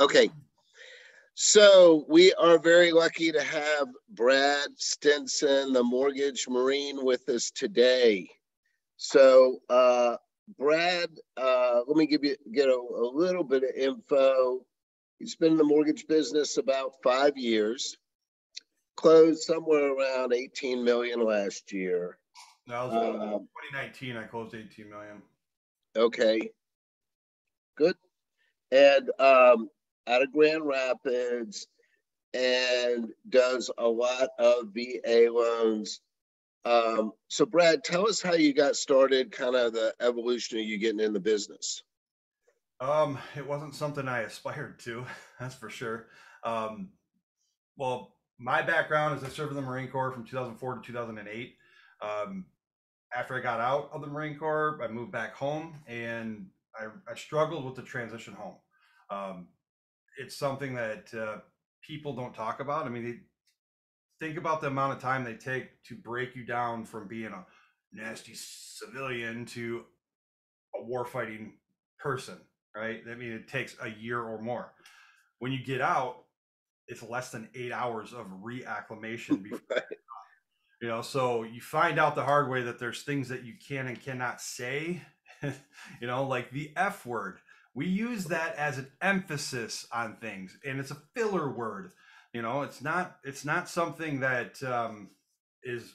Okay. So we are very lucky to have Brad Stinson, the Mortgage Marine, with us today. So, Brad, let me get a little bit of info. He's been in the mortgage business about 5 years, closed somewhere around 18 million last year. That was 2019. I closed 18 million. Okay, good. And out of Grand Rapids, and does a lot of VA loans. So, Brad, tell us how you got started, kind of the evolution of you getting in the business. It wasn't something I aspired to, that's for sure. Um, well, my background is I served in the Marine Corps from 2004 to 2008. Um, After I got out of the Marine Corps, I moved back home and I struggled with the transition home. Um, it's something that people don't talk about. I mean, think about the amount of time they take to break you down from being a nasty civilian to a warfighting person, right? I mean, it takes a year or more. When you get out, it's less than 8 hours of reacclimation before, so you find out the hard way that there's things that you can and cannot say, like the F word. We use that as an emphasis on things, and it's a filler word. It's not something that is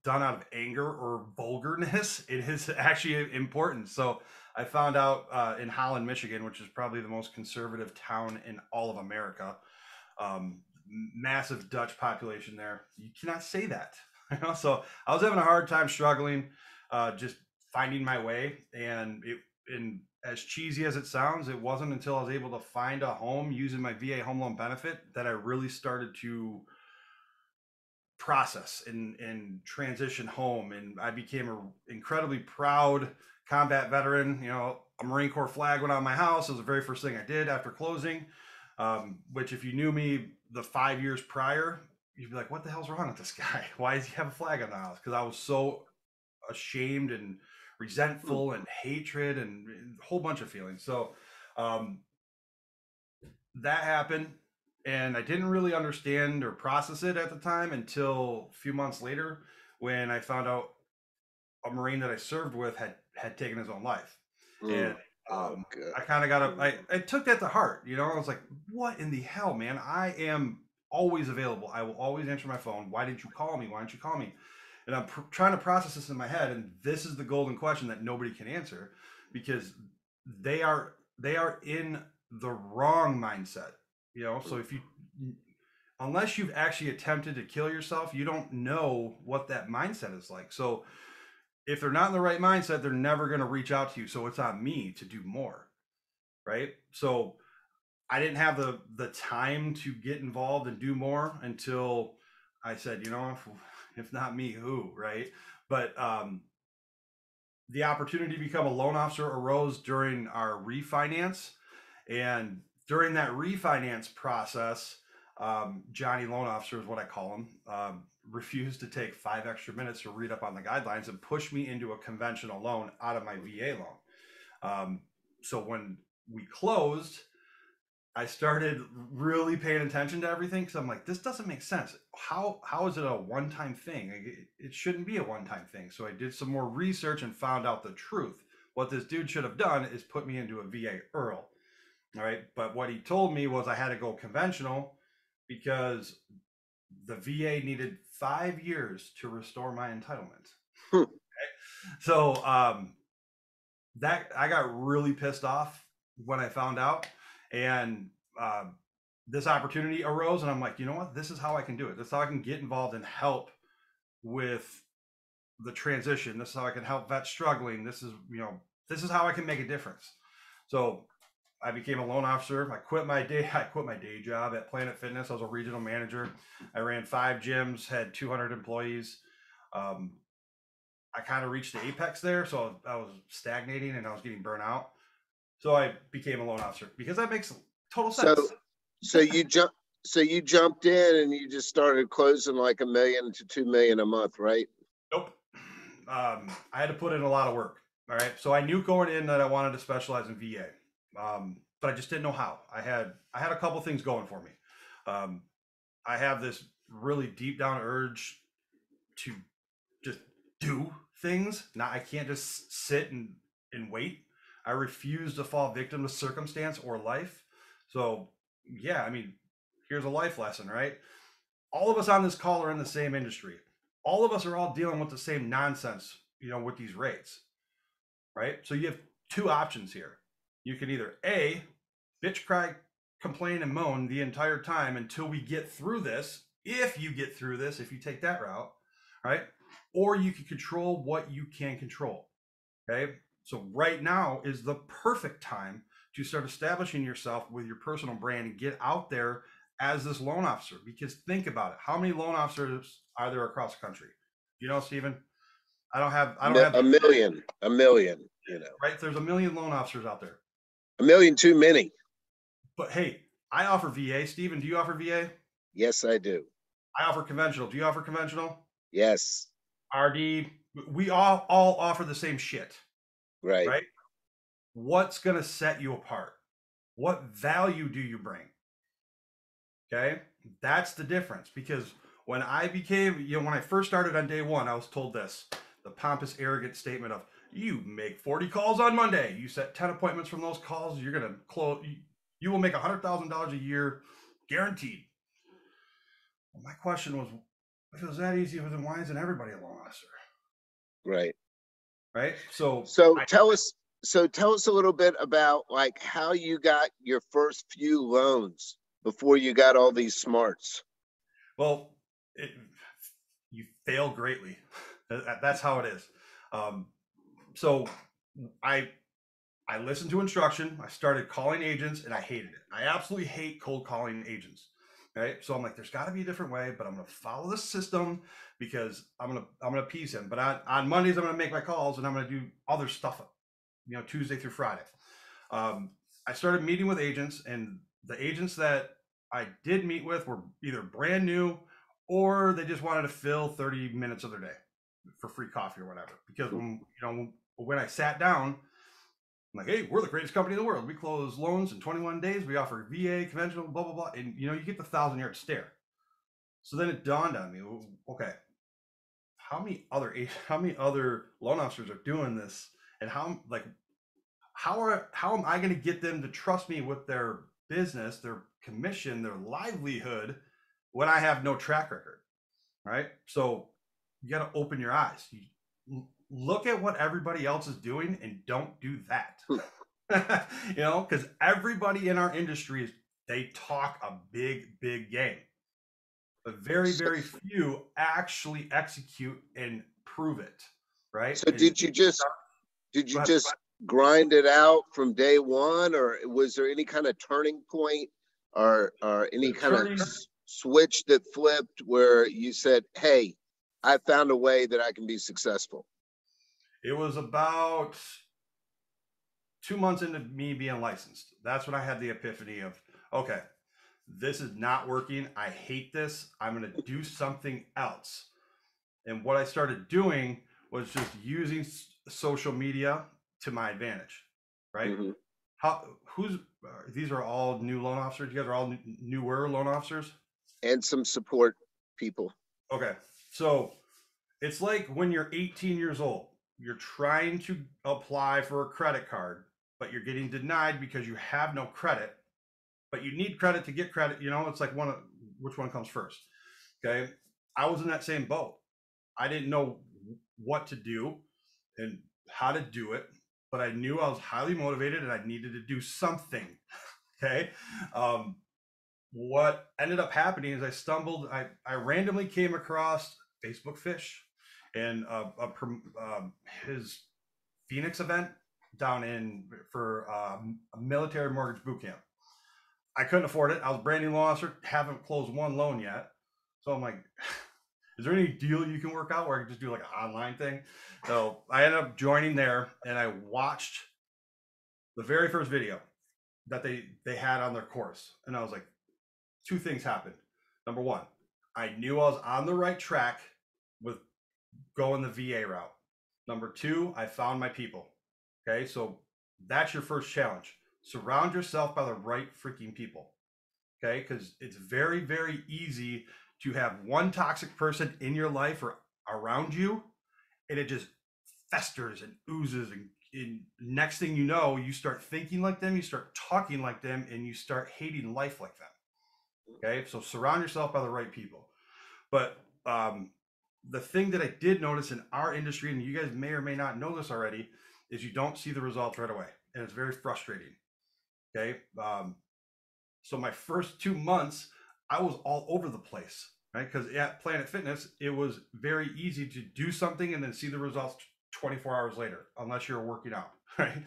done out of anger or vulgarness. It is actually important. So I found out in Holland, Michigan, which is probably the most conservative town in all of America. Massive Dutch population there. You cannot say that. So I was having a hard time struggling, just finding my way. And as cheesy as it sounds, it wasn't until I was able to find a home using my VA home loan benefit that I really started to process and transition home. And I became an incredibly proud combat veteran. A Marine Corps flag went on my house. It was the very first thing I did after closing, which if you knew me the 5 years prior, you'd be like, what the hell's wrong with this guy? Why does he have a flag on the house? Because I was so ashamed and resentful and hatred and a whole bunch of feelings. So that happened. And I didn't really understand or process it at the time until a few months later when I found out a Marine that I served with had taken his own life. And I kind of I took that to heart. I was like, what in the hell, man? I am always available. I will always answer my phone. Why didn't you call me? Why didn't you call me? And I'm trying to process this in my head. And this is the golden question that nobody can answer, because they are in the wrong mindset. So if you, unless you've actually attempted to kill yourself, you don't know what that mindset is like. So if they're not in the right mindset, they're never going to reach out to you. So it's on me to do more. Right. So I didn't have the time to get involved and do more until I said, if not me, who? Right. But the opportunity to become a loan officer arose during our refinance. And during that refinance process, Johnny Loan Officer is what I call him, refused to take 5 extra minutes to read up on the guidelines and push me into a conventional loan out of my VA loan. So when we closed, I started really paying attention to everything, because I'm like, this doesn't make sense. How is it a one-time thing? It shouldn't be a one-time thing. So I did some more research and found out the truth. What this dude should have done is put me into a VA IRRRL. All right. But what he told me was I had to go conventional because the VA needed 5 years to restore my entitlement. Okay? So that I got really pissed off when I found out, and this opportunity arose, and I'm like, you know what? This is how I can do it. This is how I can get involved and help with the transition. This is how I can help vets struggling. This is how I can make a difference. So I became a loan officer. I quit my day job at Planet Fitness. I was a regional manager. I ran 5 gyms, had 200 employees. I kind of reached the apex there, so I was stagnating and I was getting burnt out. So I became a loan officer because that makes total sense. So you jumped in and you just started closing like $1 million to $2 million a month, right? Nope. I had to put in a lot of work. All right. So I knew going in that I wanted to specialize in VA. but I just didn't know how. I had a couple things going for me. Um, I have this really deep down urge to just do things. Now I can't just sit and wait. I refuse to fall victim to circumstance or life. So yeah, I mean, here's a life lesson, right? All of us on this call are in the same industry. All of us are all dealing with the same nonsense, with these rates, right? So you have two options here. You can either A, bitch, cry, complain, and moan the entire time until we get through this. If you get through this, if you take that route, right? Or you can control what you can control. Okay. So right now is the perfect time to start establishing yourself with your personal brand and get out there as this loan officer. Because think about it. How many loan officers are there across the country? Stephen? I don't have A million, right. There's a million loan officers out there. A million too many. But hey, I offer VA. Stephen, do you offer VA? Yes, I do. I offer conventional. Do you offer conventional? Yes. RD. We all offer the same shit. Right. Right. What's going to set you apart? What value do you bring? Okay. That's the difference, because when I became, when I first started on day one, I was told this, the pompous, arrogant statement of, you make 40 calls on Monday. You set 10 appointments from those calls. You're going to close. You will make $100,000 a year guaranteed. Well, my question was, if it was that easy, then why isn't everybody a loan officer? Right. Right. So tell us a little bit about like how you got your first few loans before you got all these smarts. Well, you fail greatly. That's how it is. So I listened to instruction. I started calling agents, and I hated it. I absolutely hate cold calling agents. Right. So I'm like, there's got to be a different way, but I'm going to follow the system because I'm going to appease him. But on Mondays, I'm going to make my calls, and I'm going to do other stuff, Tuesday through Friday. I started meeting with agents, and the agents that I did meet with were either brand new or they just wanted to fill 30 minutes of their day for free coffee or whatever. Because when I sat down, I'm like, hey, we're the greatest company in the world. We close loans in 21 days. We offer VA, conventional, blah, blah, blah. And, you get the 1,000-yard stare. So then it dawned on me, okay, how many other loan officers are doing this? And how am I going to get them to trust me with their business, their commission, their livelihood when I have no track record? Right. So you got to open your eyes. You look at what everybody else is doing and don't do that. Because everybody in our industry they talk a big, big game, but very, very few actually execute and prove it. Right. So did you just grind it out from day one, or was there any kind of turning point or any kind of switch that flipped where you said, hey, I found a way that I can be successful? It was about 2 months into me being licensed. That's when I had the epiphany of, okay, this is not working. I hate this. I'm going to do something else. And what I started doing was just using social media to my advantage, right? Mm-hmm. These are all new loan officers. You guys are all newer loan officers? And some support people. Okay. So it's like when you're 18 years old, you're trying to apply for a credit card, but you're getting denied because you have no credit, but you need credit to get credit. It's like which one comes first. Okay. I was in that same boat. I didn't know what to do and how to do it, but I knew I was highly motivated and I needed to do something. Okay. What ended up happening is I randomly came across Facebook Fish and his Phoenix event down for a military mortgage boot camp. I couldn't afford it. I was brand new loan officer, haven't closed one loan yet. So I'm like, is there any deal you can work out where I can just do like an online thing? So I ended up joining there, and I watched the very first video that they had on their course. And I was like, two things happened. Number one, I knew I was on the right track with going the VA route. Number two, I found my people. Okay, so that's your first challenge. Surround yourself by the right freaking people. Okay, because it's very, very easy to have one toxic person in your life or around you, and it just festers and oozes, and next thing you know, you start thinking like them, you start talking like them, and you start hating life like them. Okay, so surround yourself by the right people. But the thing that I did notice in our industry, and you guys may or may not know this already, is you don't see the results right away, and it's very frustrating. Okay, so my first 2 months, I was all over the place, right? Because at Planet Fitness, it was very easy to do something and then see the results 24 hours later, unless you're working out, right?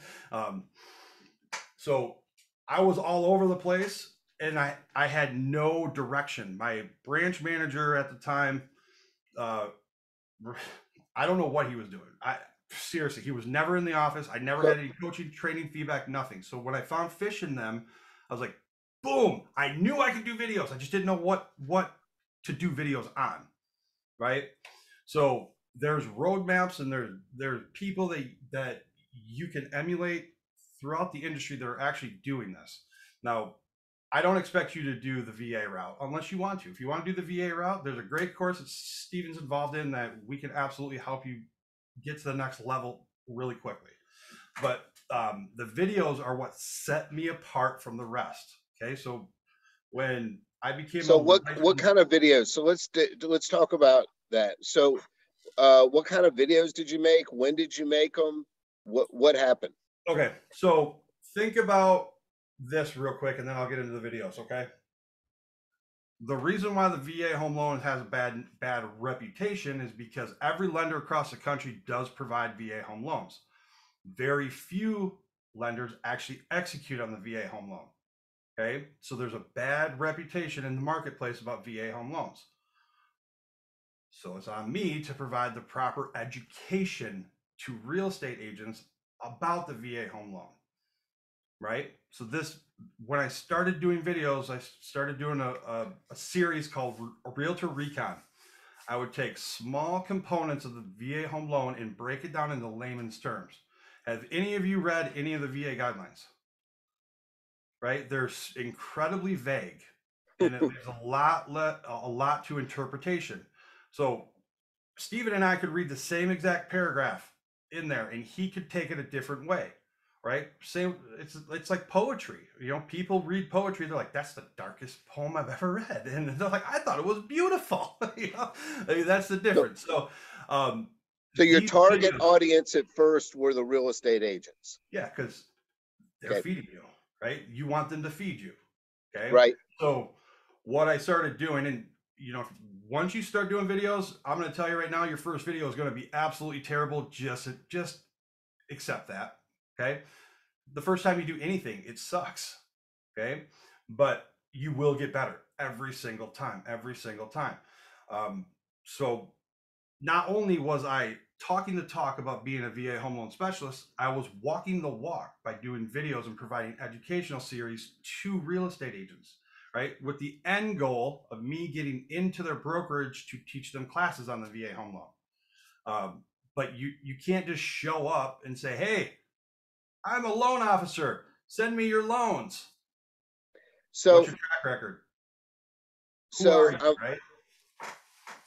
So I was all over the place, and I had no direction. My branch manager at the time, I don't know what he was doing. Seriously, he was never in the office. I never had any coaching, training, feedback, nothing. So when I found fish in them, I was like, boom, I knew I could do videos. I just didn't know what to do videos on, right? So there's roadmaps, and there's people that you can emulate throughout the industry that are actually doing this. Now, I don't expect you to do the VA route unless you want to. If you want to do the VA route, there's a great course that Steven's involved in that we can absolutely help you get to the next level really quickly. But the videos are what set me apart from the rest. Okay, so when I became what kind of videos? So let's talk about that. So what kind of videos did you make? When did you make them? What happened? Okay, so think about this real quick, and then I'll get into the videos. Okay. The reason why the VA home loan has a bad reputation is because every lender across the country does provide VA home loans. Very few lenders actually execute on the VA home loan. Okay, so there's a bad reputation in the marketplace about VA home loans. So it's on me to provide the proper education to real estate agents about the VA home loan, right? So when I started doing videos, I started doing a series called Realtor Recon. I would take small components of the VA home loan and break it down into layman's terms. Have any of you read any of the VA guidelines? Right? They're incredibly vague, and it leaves a lot to interpretation. So Stephen and I could read the same exact paragraph in there, and he could take it a different way, right? Same, it's like poetry. You know, people read poetry, they're like, "That's the darkest poem I've ever read," and they're like, "I thought it was beautiful." You know, I mean, that's the difference. So your target audience at first were the real estate agents. Yeah, because they're feeding you, right? You want them to feed you, okay? Right. So what I started doing, and you know, once you start doing videos, I'm going to tell you right now, your first video is going to be absolutely terrible. Just accept that, okay? The first time you do anything, it sucks, okay? But you will get better every single time, so not only was I talking the talk about being a VA home loan specialist, I was walking the walk by doing videos and providing educational series to real estate agents, right? With the end goal of me getting into their brokerage to teach them classes on the VA home loan. But you can't just show up and say, "Hey, I'm a loan officer. Send me your loans." So what's your track record? Who are you, right?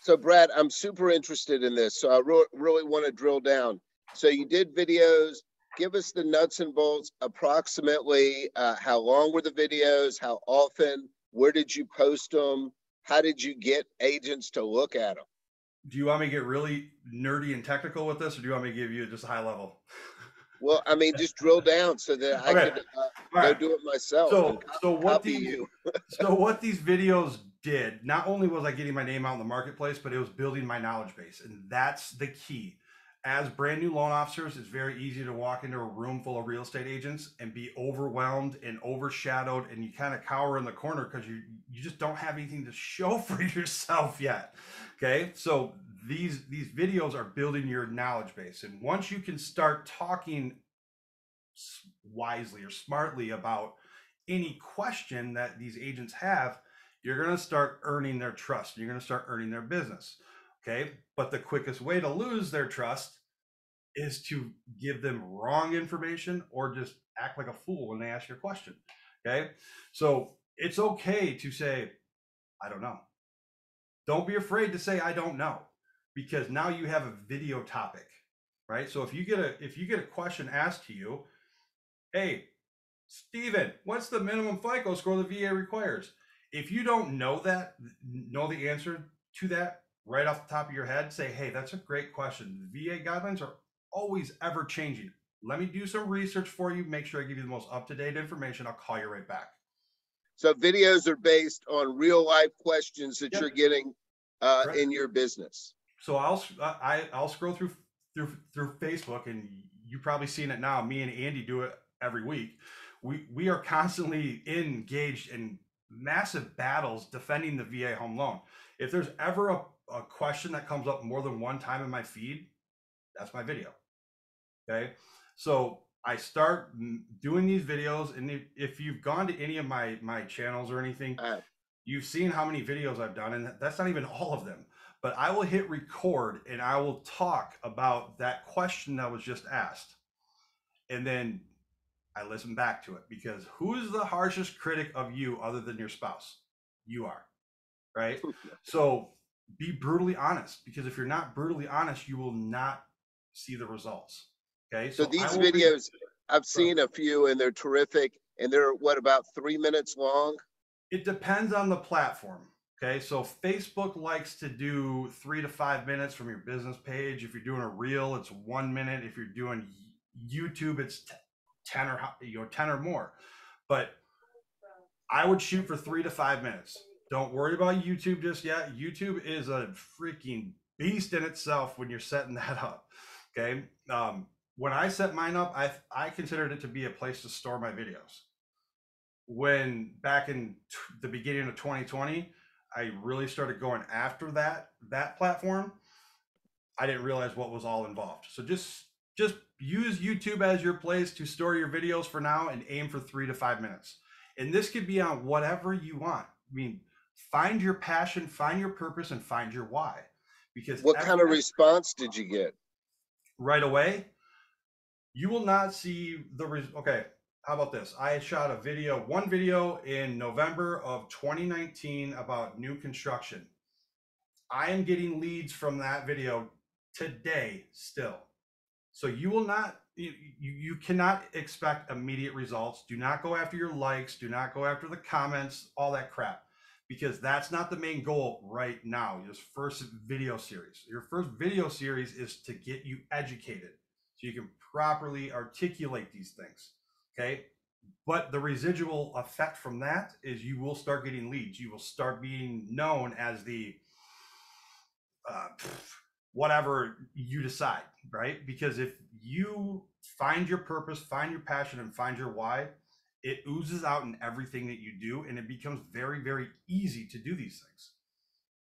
So Brad, I'm super interested in this. So I really want to drill down. So you did videos. Give us the nuts and bolts, approximately how long were the videos? How often? Where did you post them? How did you get agents to look at them? Do you want me to get really nerdy and technical with this, or do you want me to give you just a high level? Well, I mean, just drill down so that I could go do it myself. So what these videos did, not only was I getting my name out in the marketplace, but it was building my knowledge base, and that's the key. As brand new loan officers, it's very easy to walk into a room full of real estate agents and be overwhelmed and overshadowed, and you kind of cower in the corner because you just don't have anything to show for yourself yet. Okay, so these videos are building your knowledge base, and once you can start talking wisely or smartly about any question that these agents have, you're going to start earning their trust. You're going to start earning their business. Okay. But the quickest way to lose their trust is to give them wrong information or just act like a fool when they ask you a question. Okay. So it's okay to say, I don't know. Don't be afraid to say, I don't know, because now you have a video topic, right? So if you get a question asked to you, hey, Steven, what's the minimum FICO score the VA requires? If you don't know the answer to that right off the top of your head, say, hey, that's a great question. The VA guidelines are always ever changing. Let me do some research for you, make sure I give you the most up-to-date information. I'll call you right back. So videos are based on real life questions that you're getting in your business. So I'll scroll through Facebook, and you've probably seen it now. Me and Andy do it every week. We are constantly engaged in massive battles defending the VA home loan. If there's ever a question that comes up more than one time in my feed, that's my video. Okay. So I start doing these videos, and if you've gone to any of my channels or anything, you've seen how many videos I've done, and that's not even all of them. But I will hit record and I will talk about that question that was just asked. And then I listen back to it, because who's the harshest critic of you other than your spouse? You are, right? So be brutally honest, because if you're not brutally honest, you will not see the results. Okay. So these videos, I've seen a few and they're terrific. And they're what, about 3 minutes long? It depends on the platform. Okay, so Facebook likes to do 3 to 5 minutes from your business page. If you're doing a reel, it's 1 minute. If you're doing YouTube, it's 10 or more. But I would shoot for 3 to 5 minutes. Don't worry about YouTube just yet. YouTube is a freaking beast in itself when you're setting that up. Okay, when I set mine up, I considered it to be a place to store my videos. When back in the beginning of 2020, I really started going after that platform, I didn't realize what was all involved. So just use YouTube as your place to store your videos for now, and aim for 3 to 5 minutes. And this could be on whatever you want. I mean, find your passion, find your purpose, and find your why. Because what kind of response did you get? Right away, you will not see okay. How about this? I shot one video in November of 2019 about new construction. I am getting leads from that video today still. So you will not, you cannot expect immediate results. Do not go after your likes. Do not go after the comments, all that crap, because that's not the main goal right now. Your first video series. Your first video series is to get you educated so you can properly articulate these things. Okay. But the residual effect from that is you will start getting leads. You will start being known as the whatever you decide, right? Because if you find your purpose, find your passion, and find your why, it oozes out in everything that you do, and it becomes very, very easy to do these things.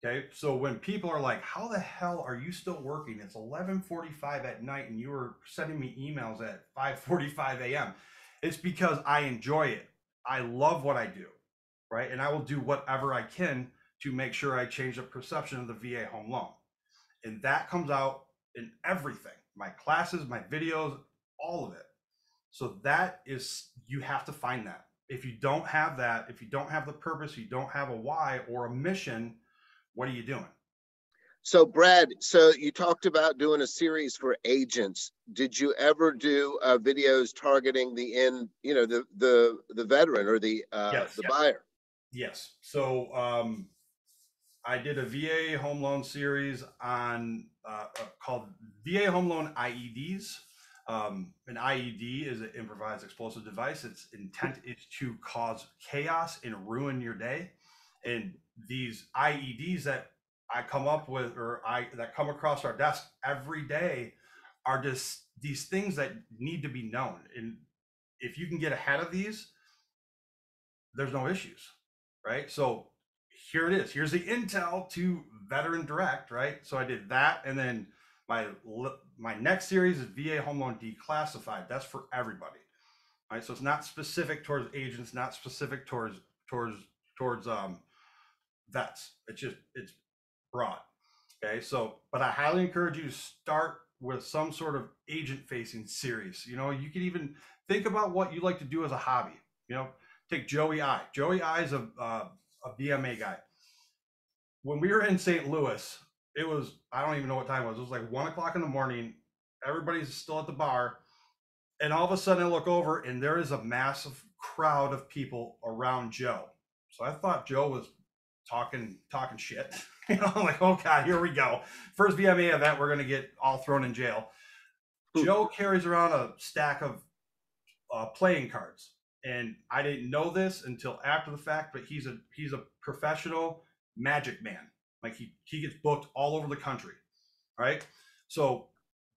Okay, so when people are like, how the hell are you still working? It's 11:45 at night and you were sending me emails at 5:45 a.m. It's because I enjoy it. I love what I do, right? And I will do whatever I can to make sure I change the perception of the VA home loan. And that comes out in everything, my classes, my videos, all of it. So that is, you have to find that. If you don't have that, if you don't have the purpose, you don't have a why or a mission, what are you doing? So Brad, so you talked about doing a series for agents. Did you ever do videos targeting the end, the veteran or the buyer? Yes. So I did a VA home loan series on called VA home loan IEDs. An IED is an improvised explosive device. Its intent is to cause chaos and ruin your day. And these IEDs that I come up with, that come across our desk every day, are just these things that need to be known. And if you can get ahead of these, there's no issues, right? So here it is. Here's the intel to Veteran Direct, right? So I did that, and then my next series is VA Home Loan Declassified. That's for everybody, right? So it's not specific towards agents, not specific towards vets. It's broad. Okay, so but I highly encourage you to start with some sort of agent facing series. You know, you could even think about what you like to do as a hobby. You know, take Joey I. Joey I is a VMA guy. When we were in St. Louis, it was, I don't even know what time it was. It was like 1 o'clock in the morning. Everybody's still at the bar. And all of a sudden I look over and there is a massive crowd of people around Joe. So I thought Joe was talking shit. You know, I'm like, oh God, here we go. First VMA event, we're going to get all thrown in jail. Joe carries around a stack of playing cards. And I didn't know this until after the fact, but he's a professional magic man. Like he gets booked all over the country, right? So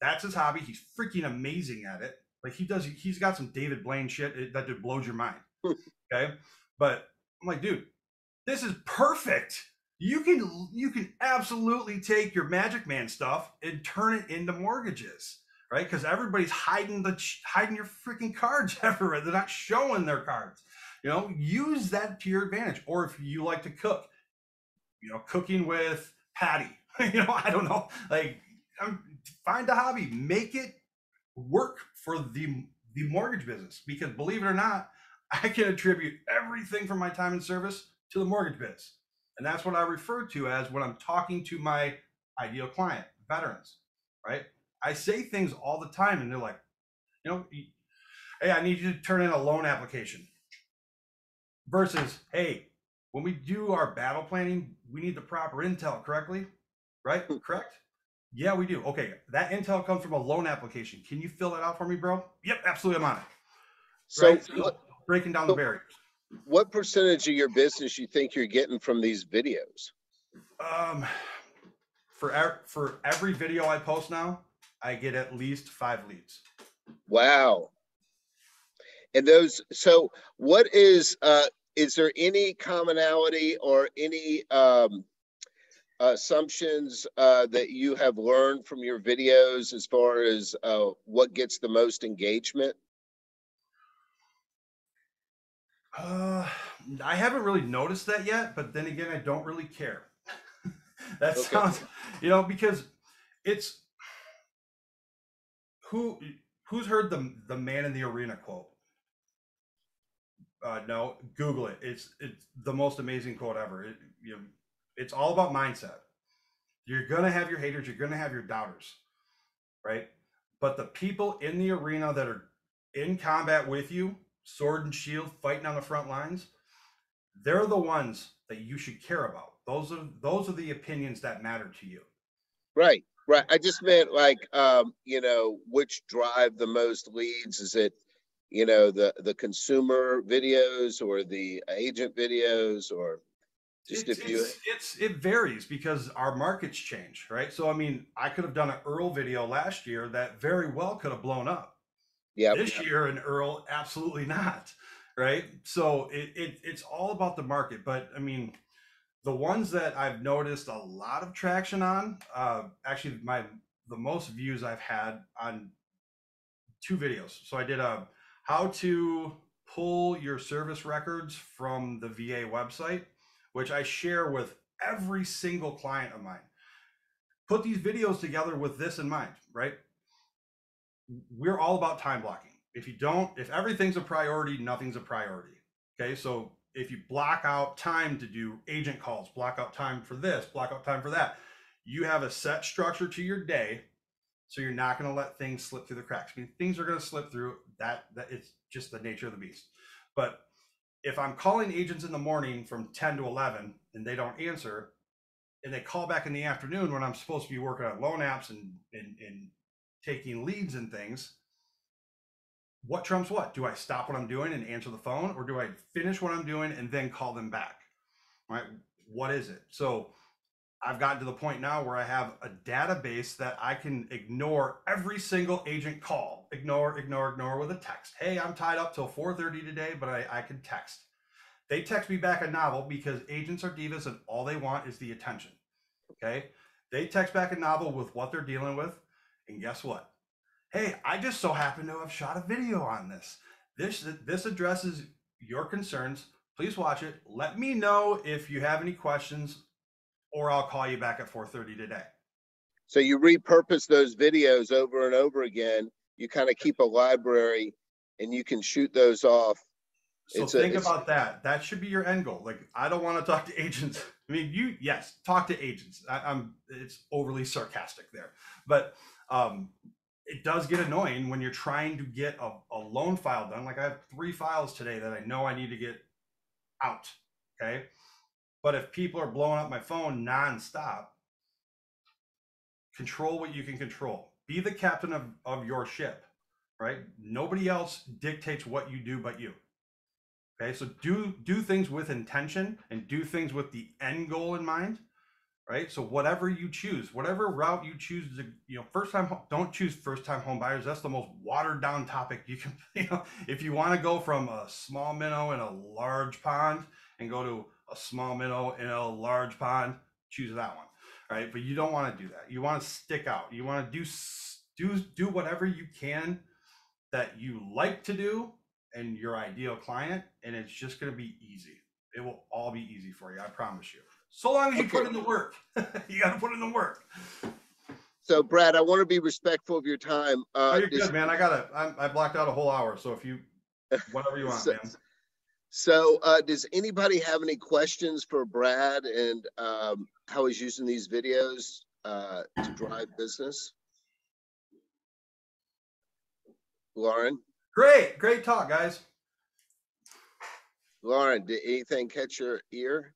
that's his hobby. He's freaking amazing at it. Like he's got some David Blaine shit that just blows your mind. Okay. But I'm like, dude, this is perfect. You can absolutely take your Magic Man stuff and turn it into mortgages, right? Because everybody's hiding your freaking cards everywhere. They're not showing their cards. You know, use that to your advantage. Or if you like to cook, you know, cooking with Patty. You know, I don't know. Like, find a hobby, make it work for the mortgage business. Because believe it or not, I can attribute everything from my time in service to the mortgage biz. And that's what I refer to as when I'm talking to my ideal client, veterans, right? I say things all the time and they're like, you know, hey, I need you to turn in a loan application. Versus, hey, when we do our battle planning, we need the proper intel correctly, right? Correct? Yeah, we do. Okay, that intel comes from a loan application. Can you fill that out for me, bro? Yep, absolutely, I'm on it. So, right? So breaking down the barriers. What percentage of your business you think you're getting from these videos? For every video I post now, I get at least 5 leads. Wow. And those, so what is there any commonality or any assumptions that you have learned from your videos as far as what gets the most engagement? I haven't really noticed that yet, but then again, I don't really care. That sounds, you know, because it's who's heard the man in the arena quote? No, Google it. It's the most amazing quote ever. It's all about mindset. You're gonna have your haters. You're gonna have your doubters, right? But the people in the arena that are in combat with you, sword and shield, fighting on the front lines, they're the ones that you should care about. Those are the opinions that matter to you. Right. I just meant like, you know, which drive the most leads? Is it, you know, the consumer videos or the agent videos, or just it varies because our markets change, right? So I mean, I could have done an Earl video last year that very well could have blown up. Yeah. This year an Earl, absolutely not, right? So it's all about the market. But I mean, the ones that I've noticed a lot of traction on, actually the most views I've had on 2 videos. So I did a how to pull your service records from the VA website, which I share with every single client of mine. Put these videos together with this in mind, right? We're all about time blocking. If everything's a priority, nothing's a priority. Okay, so if you block out time to do agent calls, block out time for this, block out time for that, you have a set structure to your day. So you're not going to let things slip through the cracks. I mean, things are going to slip through. That it's just the nature of the beast. But if I'm calling agents in the morning from 10 to 11 and they don't answer, and they call back in the afternoon when I'm supposed to be working on loan apps and taking leads and things, what trumps what? Do I stop what I'm doing and answer the phone, or do I finish what I'm doing and then call them back? Right? What is it? So I've gotten to the point now where I have a database that I can ignore every single agent call. Ignore with a text. Hey, I'm tied up till 4:30 today, but I can text. They text me back a novel because agents are divas and all they want is the attention. Okay? They text back a novel with what they're dealing with, and guess what? Hey, I just so happen to have shot a video on this. This addresses your concerns. Please watch it. Let me know if you have any questions, or I'll call you back at 4:30 today. So you repurpose those videos over and over again. You kind of keep a library and you can shoot those off. So think about that. That should be your end goal. Like, I don't want to talk to agents. I mean, yes, talk to agents. It's overly sarcastic there, but it does get annoying when you're trying to get a loan file done. Like, I have 3 files today that I know I need to get out. Okay. But if people are blowing up my phone nonstop, control what you can control. Be the captain of your ship, right? Nobody else dictates what you do but you. Okay, so do things with intention and do things with the end goal in mind, right? So whatever you choose, whatever route you choose to, don't choose first time home buyers. That's the most watered down topic you can, if you want to go from a small minnow in a large pond and go to a small minnow in a large pond, choose that one, right? But you don't want to do that. You want to stick out. You want to do whatever you can that you like to do and your ideal client, and it's just going to be easy. It will all be easy for you, I promise you. So long as you put in the work. You got to put in the work. So Brad, I want to be respectful of your time. You're good, man. I blocked out a whole hour, so if you, whatever you want, man. So does anybody have any questions for Brad and how he's using these videos to drive business? Lauren? Great talk, guys. Lauren, did anything catch your ear?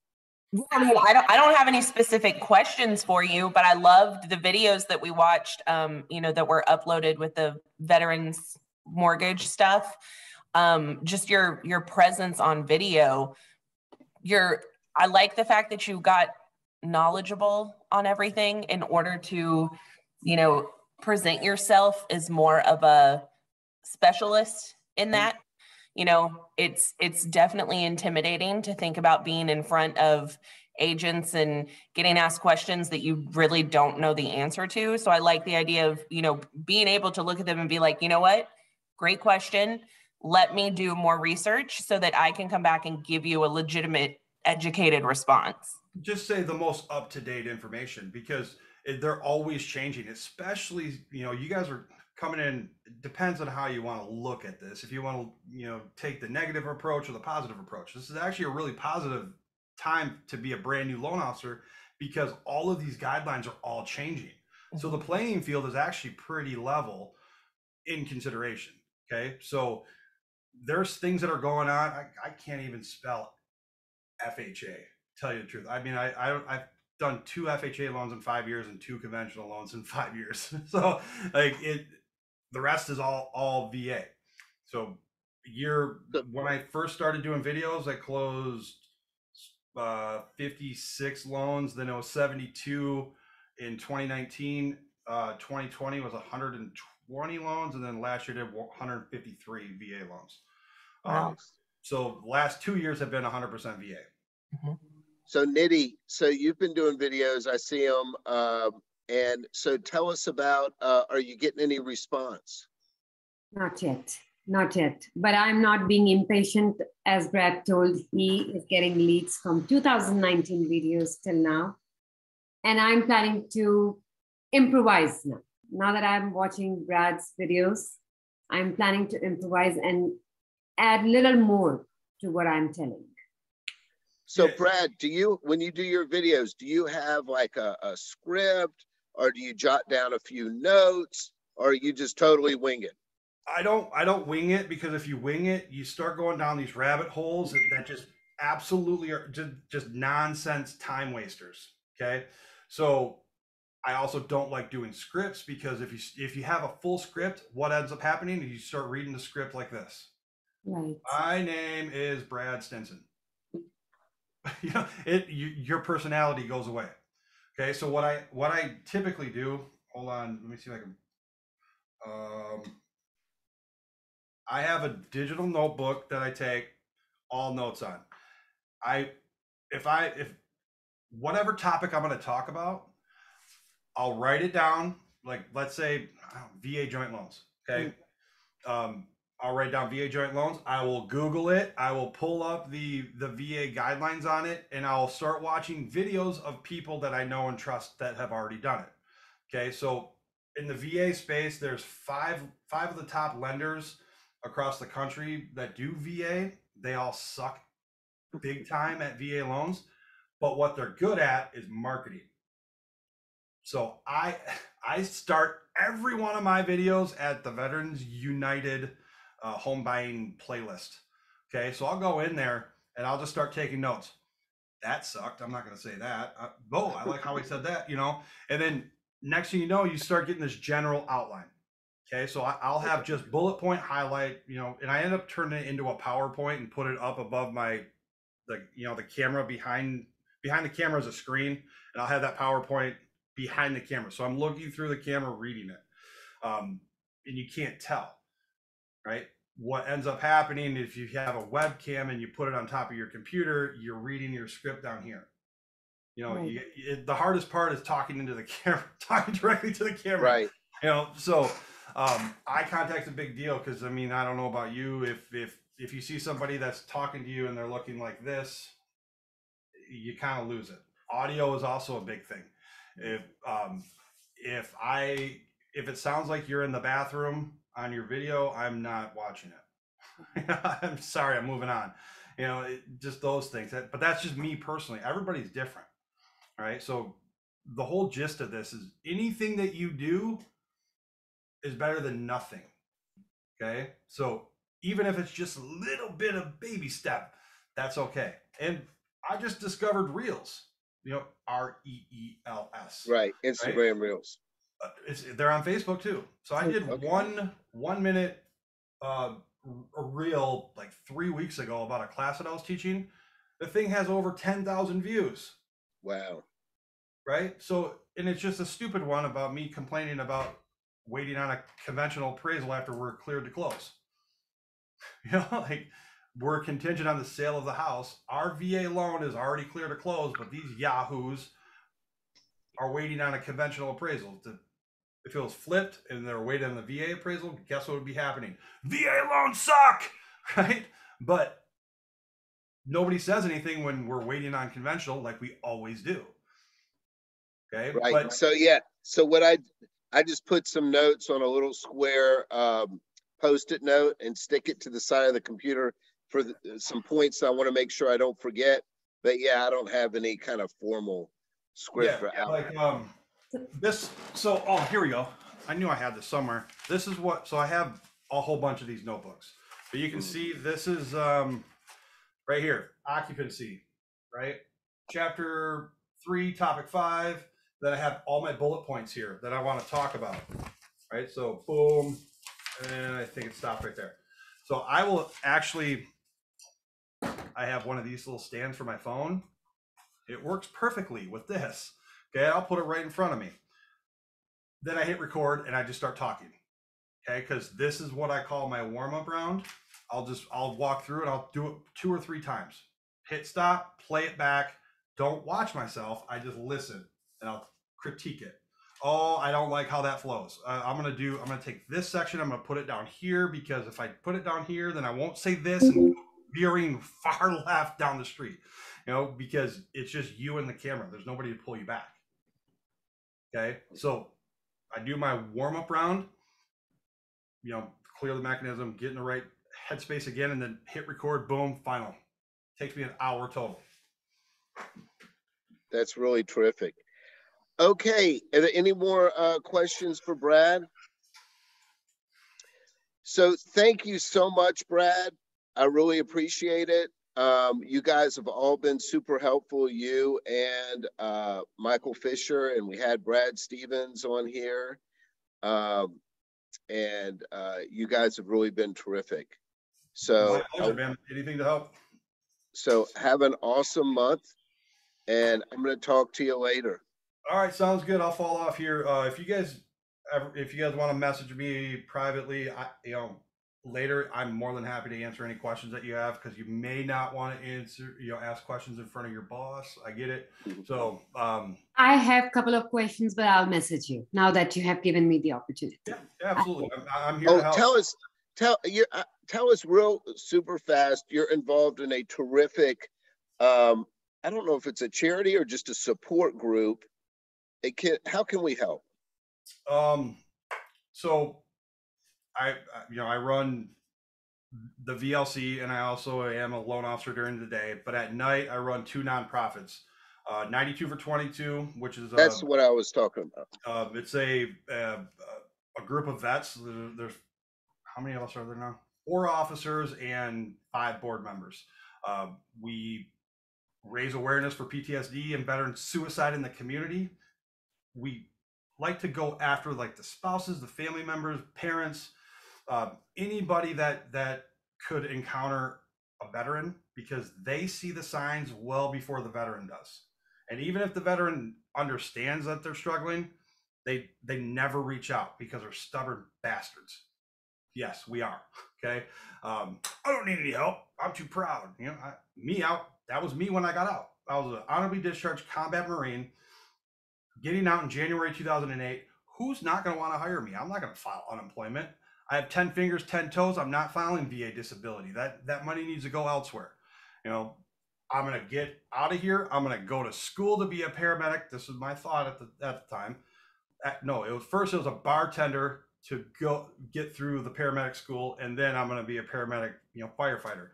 Yeah, I mean, I don't have any specific questions for you, but I loved the videos that we watched, that were uploaded with the veterans mortgage stuff. Just your presence on video. I like the fact that you got knowledgeable on everything in order to, present yourself as more of a specialist in that. It's definitely intimidating to think about being in front of agents and getting asked questions that you really don't know the answer to. So I like the idea of, being able to look at them and be like, you know what? Great question. Let me do more research so that I can come back and give you a legitimate, educated response. Just say the most up-to-date information, because they're always changing, especially, you guys are coming in. It depends on how you want to look at this. If you want to, take the negative approach or the positive approach, this is actually a really positive time to be a brand new loan officer, because all of these guidelines are all changing. So the playing field is actually pretty level in consideration. Okay. So there's things that are going on. I can't even spell FHA, tell you the truth. I mean, I've done 2 FHA loans in 5 years and 2 conventional loans in 5 years. So the rest is all VA. So when I first started doing videos, I closed 56 loans. Then it was 72 in 2019. 2020 was 120 loans, and then last year did 153 VA loans. Wow. So the last 2 years have been 100% VA. Mm-hmm. So Nitty, so you've been doing videos, I see them. And so tell us about, are you getting any response? Not yet. But I'm not being impatient. As Brad told, he is getting leads from 2019 videos till now. And I'm planning to improvise now. Now that I'm watching Brad's videos, I'm planning to improvise and add a little more to what I'm telling. So Brad, when you do your videos, do you have like a script, or do you jot down a few notes, or you just totally wing it? I don't wing it, because if you wing it, you start going down these rabbit holes that just absolutely are just nonsense time wasters. Okay. So I also don't like doing scripts, because if you have a full script, what ends up happening is you start reading the script like this. Right. My name is Brad Stinson. Your personality goes away. Okay, so what I typically do, hold on, let me see if I can. I have a digital notebook that I take all notes on. If whatever topic I'm going to talk about, I'll write it down. Like, let's say VA joint loans. Okay. I'll write down VA joint loans. I will Google it. I will pull up the VA guidelines on it, and I'll start watching videos of people that I know and trust that have already done it. Okay, so in the VA space, there's five of the top lenders across the country that do VA. They all suck big time at VA loans, but what they're good at is marketing. So I start every one of my videos at the Veterans United home buying playlist. Okay, so I'll go in there and I'll just start taking notes. That sucked. I'm not going to say that. I like how he said that, you know. And then next thing you know, you start getting this general outline. Okay, so I'll have just bullet point highlight, you know, and I end up turning it into a PowerPoint and put it up above the camera behind the camera is a screen, and I'll have that PowerPoint behind the camera. So I'm looking through the camera, reading it, and you can't tell, right? What ends up happening if you have a webcam and you put it on top of your computer, you're reading your script down here. You know, right. The hardest part is talking into the camera, talking directly to the camera. Right. You know, so eye contact's a big deal because I mean, I don't know about you, if you see somebody that's talking to you and they're looking like this, you kind of lose it. Audio is also a big thing. If it sounds like you're in the bathroom on your video, I'm not watching it. I'm sorry, I'm moving on. You know, just those things. But that's just me personally. Everybody's different, right? So the whole gist of this is anything that you do is better than nothing. Okay, so even if it's just a little bit of baby step, that's okay. And I just discovered Reels. You know, REELS. Right, Instagram right? Reels. They're on Facebook too. So I did okay. 1 minute a reel like 3 weeks ago about a class that I was teaching. The thing has over 10,000 views. Wow. Right. So, and it's just a stupid one about me complaining about waiting on a conventional appraisal after we're cleared to close. You know, like we're contingent on the sale of the house. Our VA loan is already clear to close, but these yahoos are waiting on a conventional appraisal. If it was flipped and they're waiting on the VA appraisal, guess what would be happening? VA loans suck, right? But nobody says anything when we're waiting on conventional like we always do. Okay. Right. But, so yeah. So what I just put some notes on a little square Post-it note and stick it to the side of the computer for some points I want to make sure I don't forget. But yeah, I don't have any kind of formal script or outline. Like this. So here we go. I knew I had this somewhere. This is what. So I have a whole bunch of these notebooks. But you can see this is right here, occupancy, right? Chapter 3, topic 5. Then I have all my bullet points here that I want to talk about, right? So boom, and I think it stopped right there. So I will actually, I have one of these little stands for my phone. It works perfectly with this. Okay, I'll put it right in front of me. Then I hit record and I just start talking. Okay, because this is what I call my warm-up round. I'll walk through and I'll do it 2 or 3 times. Hit stop, play it back. Don't watch myself. I just listen and I'll critique it. Oh, I don't like how that flows. I'm gonna take this section. I'm gonna put it down here because if I put it down here, then I won't say this and veering far left down the street. You know, because it's just you and the camera. There's nobody to pull you back. Okay, so I do my warm-up round. You know, clear the mechanism, get in the right headspace again, and then hit record. Boom, final. Takes me an hour total. That's really terrific. Okay, are there any more questions for Brad? So thank you so much, Brad. I really appreciate it. You guys have all been super helpful, you and Michael Fisher, and we had Brad Stevens on here. And you guys have really been terrific. So my pleasure, man. Anything to help. So have an awesome month, and I'm going to talk to you later. All right, sounds good. I'll fall off here. If you guys want to message me privately, later, I'm more than happy to answer any questions that you have, because you may not want to ask questions in front of your boss. I get it. So I have a couple of questions, but I'll message you now that you have given me the opportunity. Yeah, absolutely. I'm here to help. Tell us real super fast. You're involved in a terrific, I don't know if it's a charity or just a support group. How can we help? So I run the VLC, and I also am a loan officer during the day. But at night, I run 2 nonprofits. 92 for 22, which is That's what I was talking about. it's a group of vets. There's how many of us are there now? 4 officers and 5 board members. We raise awareness for PTSD and veteran suicide in the community. We like to go after like the spouses, the family members, parents, anybody that could encounter a veteran, because they see the signs well before the veteran does. And even if the veteran understands that they're struggling, they never reach out because they're stubborn bastards. Yes, we are. Okay. I don't need any help. I'm too proud. That was me when I got out. I was an honorably discharged combat Marine getting out in January 2008. Who's not going to want to hire me? I'm not going to file unemployment. I have 10 fingers, 10 toes. I'm not filing VA disability. That money needs to go elsewhere. I'm going to get out of here. I'm going to go to school to be a paramedic. This was my thought at the time. No, it was a bartender to go get through the paramedic school, and then I'm going to be a paramedic, firefighter.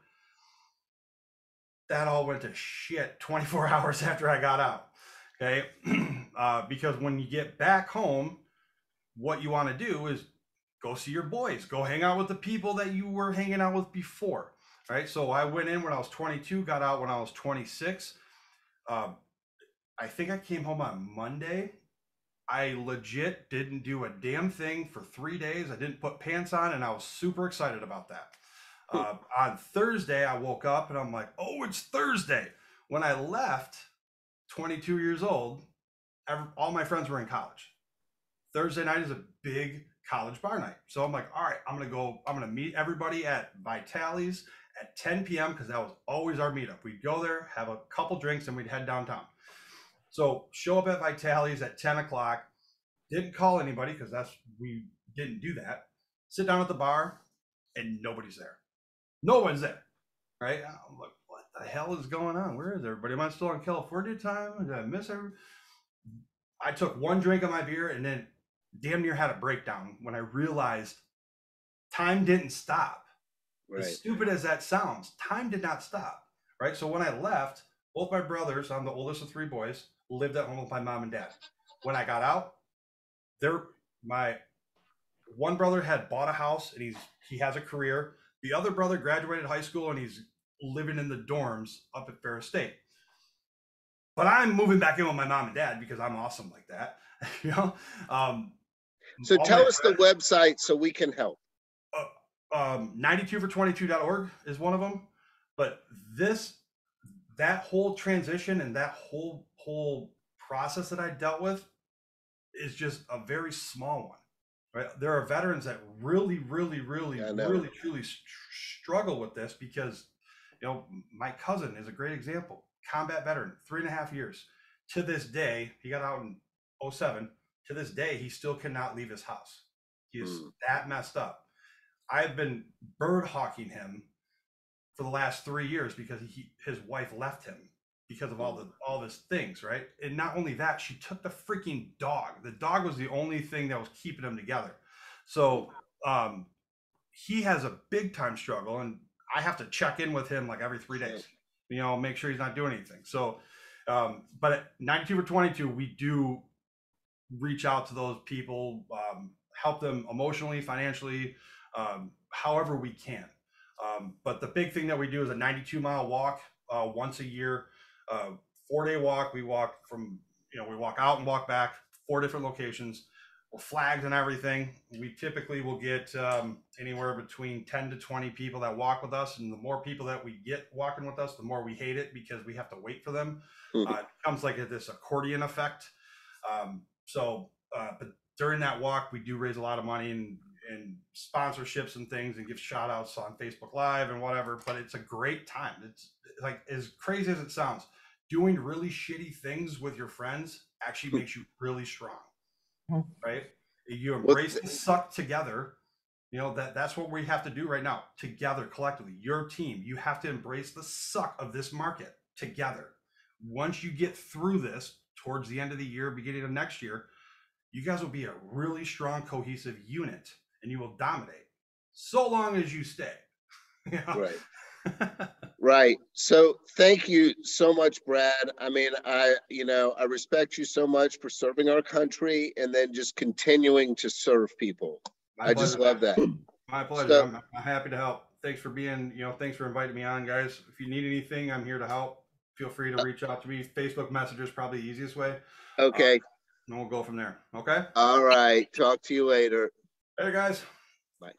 That all went to shit 24 hours after I got out. Okay. Because when you get back home, what you want to do is go see your boys, go hang out with the people that you were hanging out with before. Right. So I went in when I was 22, got out when I was 26. I think I came home on Monday. I legit didn't do a damn thing for 3 days. I didn't put pants on, and I was super excited about that. On Thursday, I woke up and I'm like, oh, it's Thursday. When I left, 22 years old, all my friends were in college. Thursday night is a big college bar night. So I'm like, all right, I'm going to meet everybody at Vitali's at 10 p.m. because that was always our meetup. We'd go there, have a couple drinks, and we'd head downtown. So show up at Vitali's at 10 o'clock. Didn't call anybody because we didn't do that. Sit down at the bar, and nobody's there. No one's there, right? I'm like, what the hell is going on? Where is everybody? Am I still on California time? Did I miss everybody? I took one drink of my beer and then damn near had a breakdown when I realized time didn't stop. Right. As stupid as that sounds, time did not stop, right? So when I left, both my brothers, I'm the oldest of 3 boys, lived at home with my mom and dad. When I got out, my one brother had bought a house and he has a career. The other brother graduated high school and he's living in the dorms up at Ferris State. But I'm moving back in with my mom and dad because I'm awesome like that. So tell us the website so we can help. 92for22.org is one of them. But that whole transition and that whole process that I dealt with is just a very small one. Right? There are veterans that really truly struggle with this because, my cousin is a great example. Combat veteran, 3.5 years. To this day, he got out in 2007. To this day, he still cannot leave his house. He is that messed up. I've been bird hawking him for the last 3 years because his wife left him because of all these things, right? And not only that, she took the freaking dog. The dog was the only thing that was keeping them together. So he has a big time struggle, and I have to check in with him like every 3 days, make sure he's not doing anything. So, but at 92 for 22, we do reach out to those people, help them emotionally, financially, however we can. But the big thing that we do is a 92-mile walk once a year, 4-day walk. We walk we walk out and walk back, 4 different locations, with flags and everything. We typically will get anywhere between 10 to 20 people that walk with us. And the more people that we get walking with us, the more we hate it because we have to wait for them. It becomes like this accordion effect. But during that walk, we do raise a lot of money and sponsorships and things and give shout outs on Facebook Live and whatever, but it's a great time. It's like, as crazy as it sounds, doing really shitty things with your friends actually makes you really strong, right? You embrace the suck together. That's what we have to do right now, together, collectively. Your team, you have to embrace the suck of this market together. Once you get through this towards the end of the year, beginning of next year, you guys will be a really strong, cohesive unit, and you will dominate so long as you stay. You know? Right. Right. So thank you so much, Brad. I mean, I respect you so much for serving our country and then just continuing to serve people. I just love that. My pleasure. So, I'm happy to help. Thanks for being, thanks for inviting me on, guys. If you need anything, I'm here to help. Feel free to reach out to me. Facebook Messenger is probably the easiest way. okay. And we'll go from there. Okay. All right. Talk to you later. Hey, guys. Bye.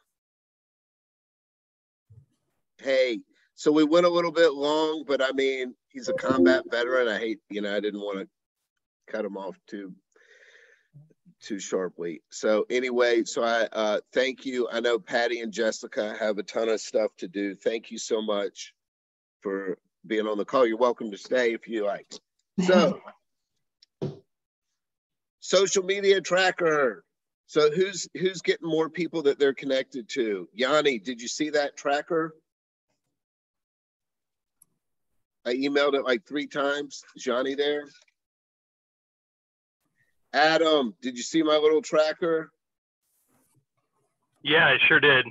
Hey, so we went a little bit long, but I mean, he's a combat veteran. I hate, I didn't want to cut him off too sharply. So anyway, so I thank you. I know Patty and Jessica have a ton of stuff to do. Thank you so much for being on the call. You're welcome to stay if you like. So social media tracker. So who's getting more people that they're connected to? Yanni, did you see that tracker? I emailed it like 3 times. Is Yanni there? Adam, did you see my little tracker? Yeah, I sure did.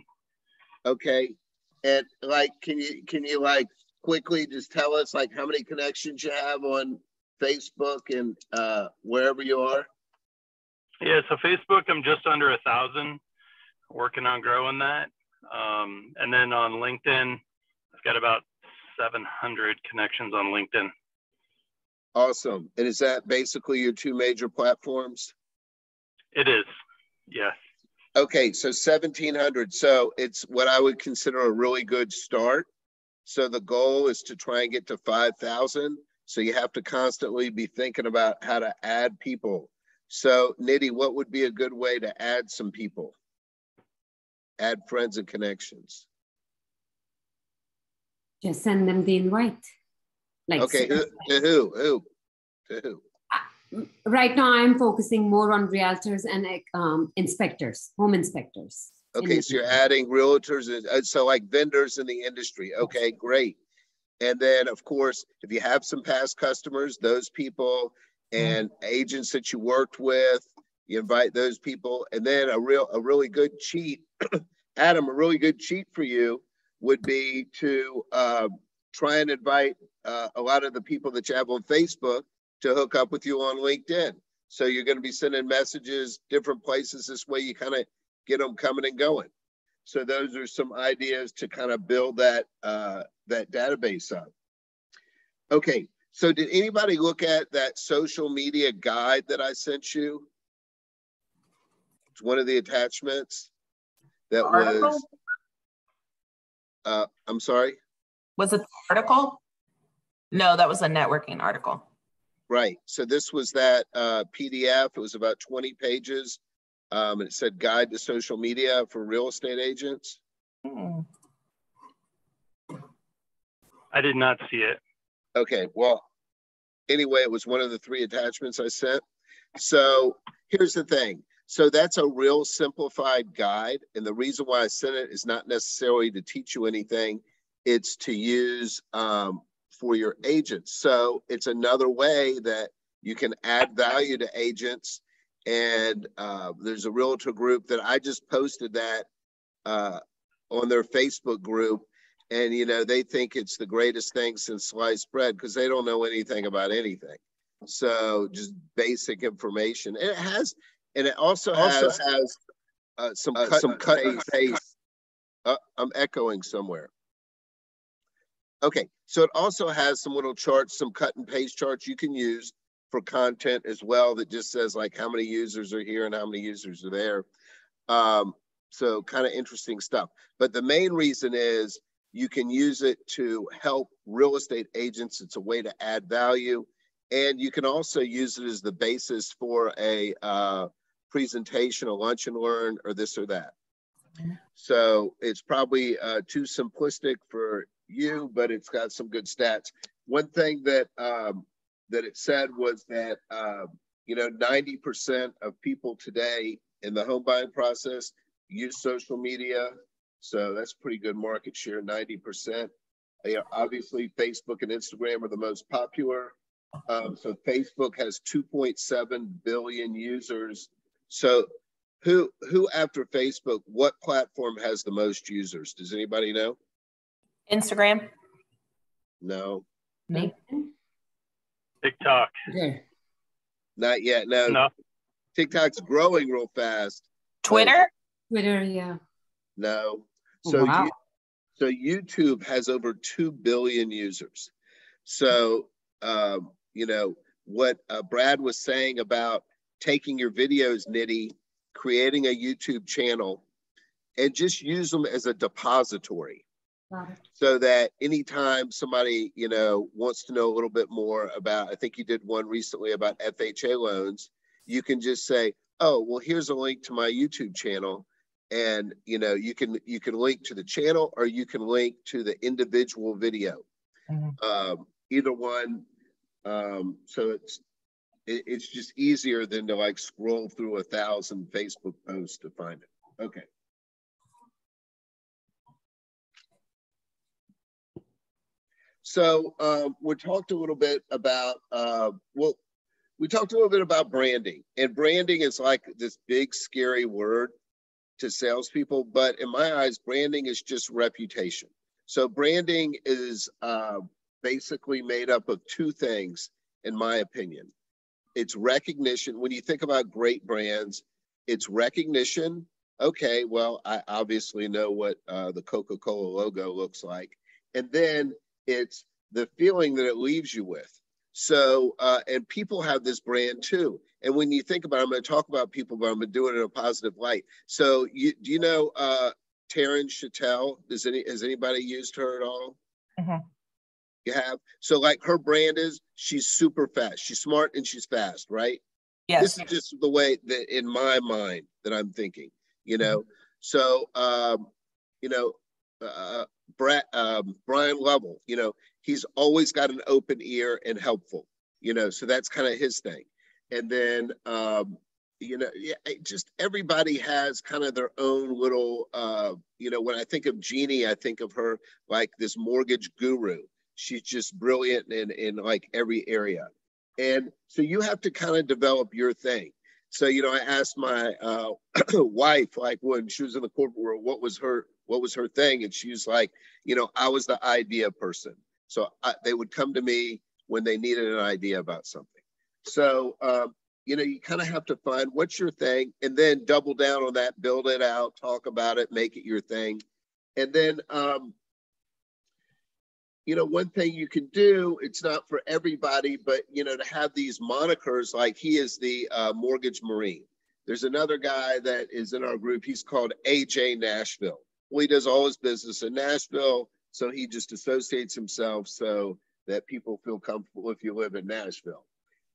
Okay. And like, can you like quickly just tell us like how many connections you have on Facebook and wherever you are? Yeah, so Facebook, I'm just under 1,000, working on growing that. And then on LinkedIn, I've got about 700 connections on LinkedIn. Awesome. And is that basically your 2 major platforms? It is, yes. Okay, so 1,700. So it's what I would consider a really good start. So the goal is to try and get to 5,000. So you have to constantly be thinking about how to add people. So Nidhi, what would be a good way to add some people? Add friends and connections. Just send them the invite. Like, okay, to who? Right now, I'm focusing more on realtors and inspectors, home inspectors. Okay, so you're adding realtors, so like vendors in the industry. Okay, great. And then, of course, if you have some past customers, those people and agents that you worked with, you invite those people. And then a really good cheat, Adam, a really good cheat for you would be to try and invite a lot of the people that you have on Facebook to hook up with you on LinkedIn. So you're going to be sending messages different places. This way you kind of get them coming and going. So those are some ideas to kind of build that that database up. Okay, so did anybody look at that social media guide that I sent you? It's one of the attachments that was, I'm sorry? Was it the article? No, that was a networking article. Right, so this was that PDF. It was about 20 pages. And it said Guide to Social Media for Real Estate Agents. I did not see it. Okay, well, anyway, it was one of the 3 attachments I sent. So here's the thing. So that's a real simplified guide. And the reason why I sent it is not necessarily to teach you anything. It's to use for your agents. So it's another way that you can add value to agents. And there's a realtor group that I just posted that on their Facebook group. And, you know, they think it's the greatest thing since sliced bread because they don't know anything about anything. So just basic information. And it also has some cut and paste. I'm echoing somewhere. Okay, so it also has some little charts, some cut and paste charts you can use for content as well that just says like how many users are here and how many users are there. So kind of interesting stuff. But the main reason is you can use it to help real estate agents. It's a way to add value. And you can also use it as the basis for a presentation, a lunch and learn, or this or that. So it's probably too simplistic for you, but it's got some good stats. One thing that that it said was that you know, 90% of people today in the home buying process use social media. So that's pretty good market share, 90%. You know, obviously Facebook and Instagram are the most popular. So Facebook has 2.7 billion users So who after Facebook, what platform has the most users? Does anybody know? Instagram. No. No. TikTok. Yeah. Not yet. No. No. TikTok's growing real fast. Twitter. Twitter, yeah. No. So Wow. so YouTube has over 2 billion users. So you know what Brad was saying about taking your videos, Nitty, creating a YouTube channel, and just use them as a depository. Got it. So that anytime somebody, you know, wants to know a little bit more about, I think you did one recently about FHA loans, you can just say, oh, well, here's a link to my YouTube channel. And, you know, you can link to the channel, or you can link to the individual video. Either one. So it's just easier than to like scroll through 1,000 Facebook posts to find it. Okay. So we talked a little bit about, we talked a little bit about branding, and branding is like this big scary word to salespeople, but in my eyes, branding is just reputation. So branding is basically made up of two things, in my opinion. It's recognition. When you think about great brands, it's recognition. Okay, well, I obviously know what the Coca-Cola logo looks like. And then it's the feeling that it leaves you with. So, and people have this brand too. And when you think about it, I'm going to talk about people, but I'm going to do it in a positive light. So do you know Taryn Chattel? Has anybody used her at all? You have? So like her brand is, she's super fast. She's smart and she's fast, right? Yes. This is just the way that in my mind that I'm thinking, you know? So, you know, Brian Lovell, you know, he's always got an open ear and helpful, you know, so that's kind of his thing. And then, you know, yeah, just everybody has kind of their own little, you know, when I think of Jeannie, I think of her like this mortgage guru. She's just brilliant in like every area. And so you have to kind of develop your thing. So, you know, I asked my wife, like when she was in the corporate world, what was her thing? And she was like, you know, I was the idea person. So they would come to me when they needed an idea about something. So, you know, you kind of have to find what's your thing and then double down on that, build it out, talk about it, make it your thing. And then, you know, one thing you can do, it's not for everybody, but, you know, to have these monikers, like he is the mortgage marine. There's another guy that is in our group. He's called AJ Nashville. Well, he does all his business in Nashville. So he just associates himself so that people feel comfortable if you live in Nashville.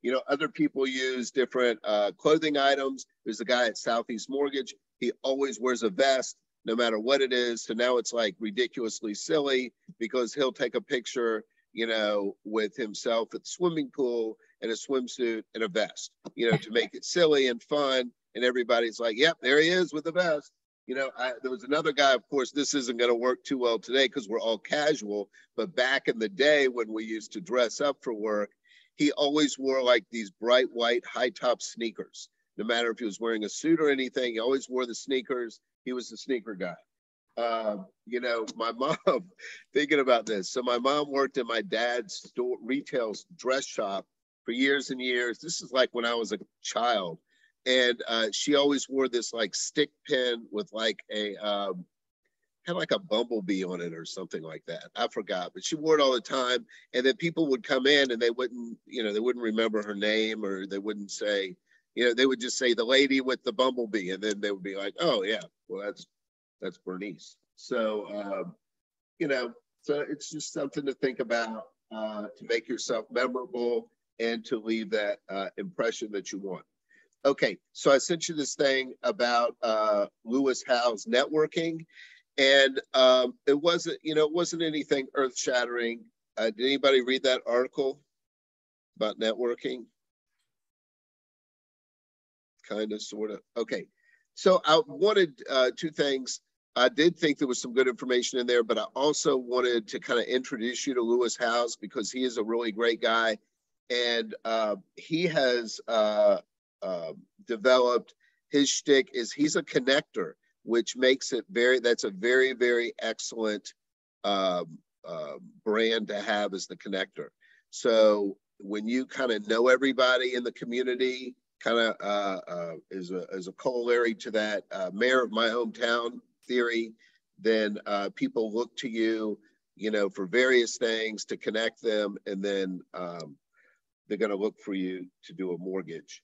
You know, other people use different clothing items. There's a guy at Southeast Mortgage. He always wears a vest, no matter what it is. So now it's like ridiculously silly because he'll take a picture, you know, with himself at the swimming pool in a swimsuit and a vest, you know, to make it silly and fun. And everybody's like, yep, there he is with the vest. You know, there was another guy, of course, this isn't going to work too well today because we're all casual. But back in the day when we used to dress up for work, he always wore like these bright white high top sneakers. No matter if he was wearing a suit or anything, he always wore the sneakers. He was the sneaker guy. You know, my mom, thinking about this. So my mom worked in my dad's store, retail dress shop for years and years. This is like when I was a child. And she always wore this like stick pin with like a, had like a bumblebee on it or something like that. I forgot, but she wore it all the time. And then people would come in and they wouldn't, you know, they wouldn't remember her name, or they wouldn't say, you know, they would just say the lady with the bumblebee. And then they would be like, oh yeah, well, that's Bernice. So, you know, so it's just something to think about to make yourself memorable and to leave that impression that you want. Okay, so I sent you this thing about Lewis Howes networking, and it wasn't, you know, it wasn't anything earth-shattering. Did anybody read that article about networking? Kind of, sort of. Okay, so I wanted two things. I did think there was some good information in there, but I also wanted to kind of introduce you to Lewis Howes because he is a really great guy, and he has developed his shtick is he's a connector, which makes it that's a very, very excellent brand to have as the connector. So when you kind of know everybody in the community, kind of is a corollary to that mayor of my hometown theory, then people look to you, you know, for various things to connect them, and then they're going to look for you to do a mortgage.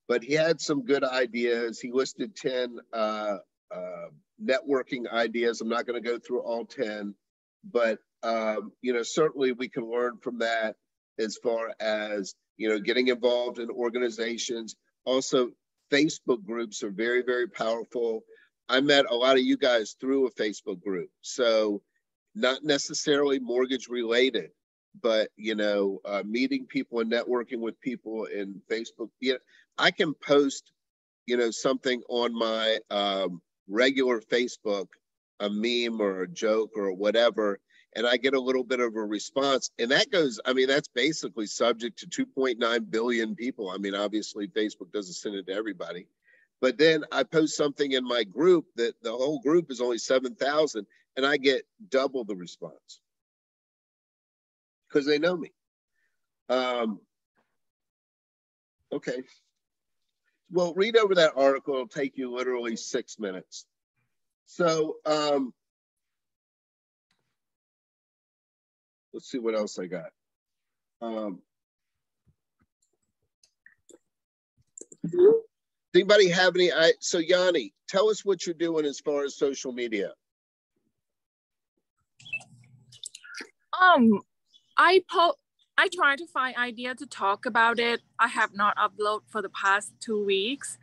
But he had some good ideas. He listed 10 networking ideas. I'm not going to go through all 10, but you know, certainly we can learn from that as far as, you know, getting involved in organizations. Also, Facebook groups are very, very powerful. I met a lot of you guys through a Facebook group. So not necessarily mortgage related, but, you know, meeting people and networking with people in Facebook. Yeah, I can post, you know, something on my regular Facebook, a meme or a joke or whatever, and I get a little bit of a response. And that goes, I mean, that's basically subject to 2.9 billion people. I mean, obviously Facebook doesn't send it to everybody. But then I post something in my group that the whole group is only 7,000, and I get double the response because they know me. Okay. Well, read over that article. It'll take you literally 6 minutes. So let's see what else I got. Anybody have any? So Yanni, tell us what you're doing as far as social media. I try to find idea to talk about it. I have not uploaded for the past 2 weeks.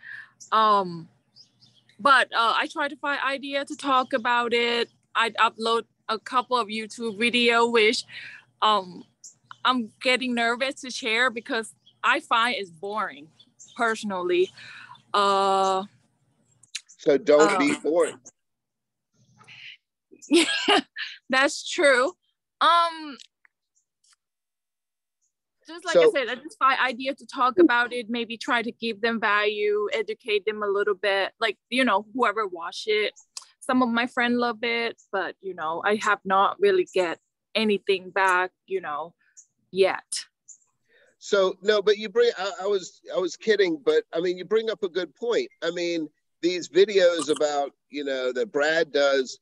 But I try to find idea to talk about it. I upload a couple of YouTube video, which I'm getting nervous to share because I find it's boring personally. So don't be boring. Yeah, that's true. Just like I said, I just find idea to talk about it, maybe try to give them value, educate them a little bit, like, you know, whoever watch it. Some of my friends love it, but, you know, I have not really get anything back, you know, yet. So, no, but you bring, I was kidding, but I mean, you bring up a good point. I mean, these videos about, you know, that Brad does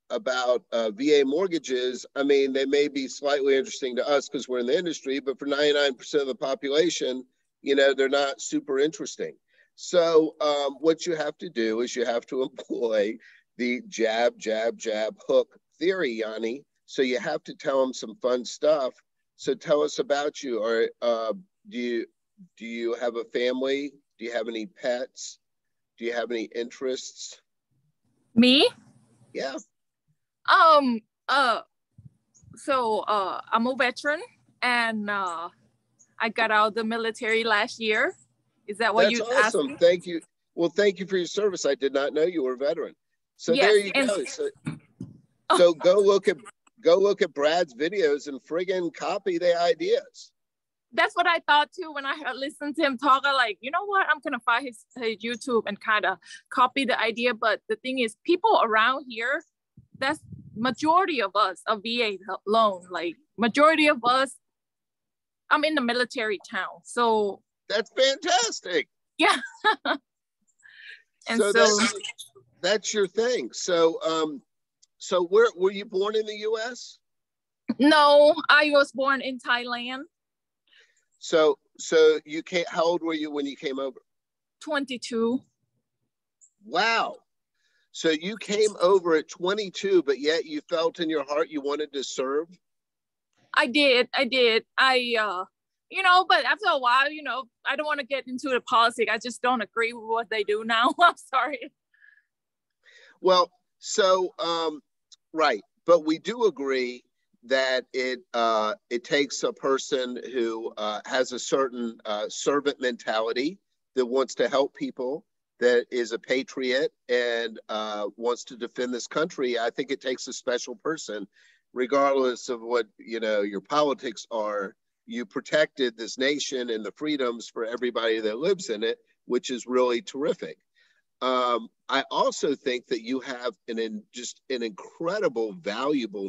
about VA mortgages, I mean, they may be slightly interesting to us because we're in the industry, but for 99% of the population, you know, they're not super interesting. So what you have to do is you have to employ the jab, jab, jab, hook theory, Yanni. So you have to tell them some fun stuff. So tell us about you. Or do you have a family? Do you have any pets? Do you have any interests? Me? Yeah. So I'm a veteran, and I got out of the military last year. Is that what you asked? That's awesome. Thank you. Well, thank you for your service. I did not know you were a veteran. So yes, there you go. So go look at Brad's videos and friggin' copy the ideas. That's what I thought too when I listened to him talk. I like, you know what? I'm gonna find his YouTube and kind of copy the idea. But the thing is, people around here, that's majority of us of VA alone. Like majority of us, I'm in the military town, so that's fantastic. Yeah. And so that's your thing. So so where were you born in the US? No, I was born in Thailand. So you came, how old were you when you came over? 22. Wow. So you came over at 22, but yet you felt in your heart you wanted to serve? I did. You know, but after a while, you know, I don't want to get into the politics. I just don't agree with what they do now. I'm sorry. Well, so, right. But we do agree that it takes a person who has a certain servant mentality that wants to help people, that is a patriot and wants to defend this country. I think it takes a special person, regardless of what, you know, your politics are. You protected this nation and the freedoms for everybody that lives in it. which is really terrific. I also think that you have just an incredible, valuable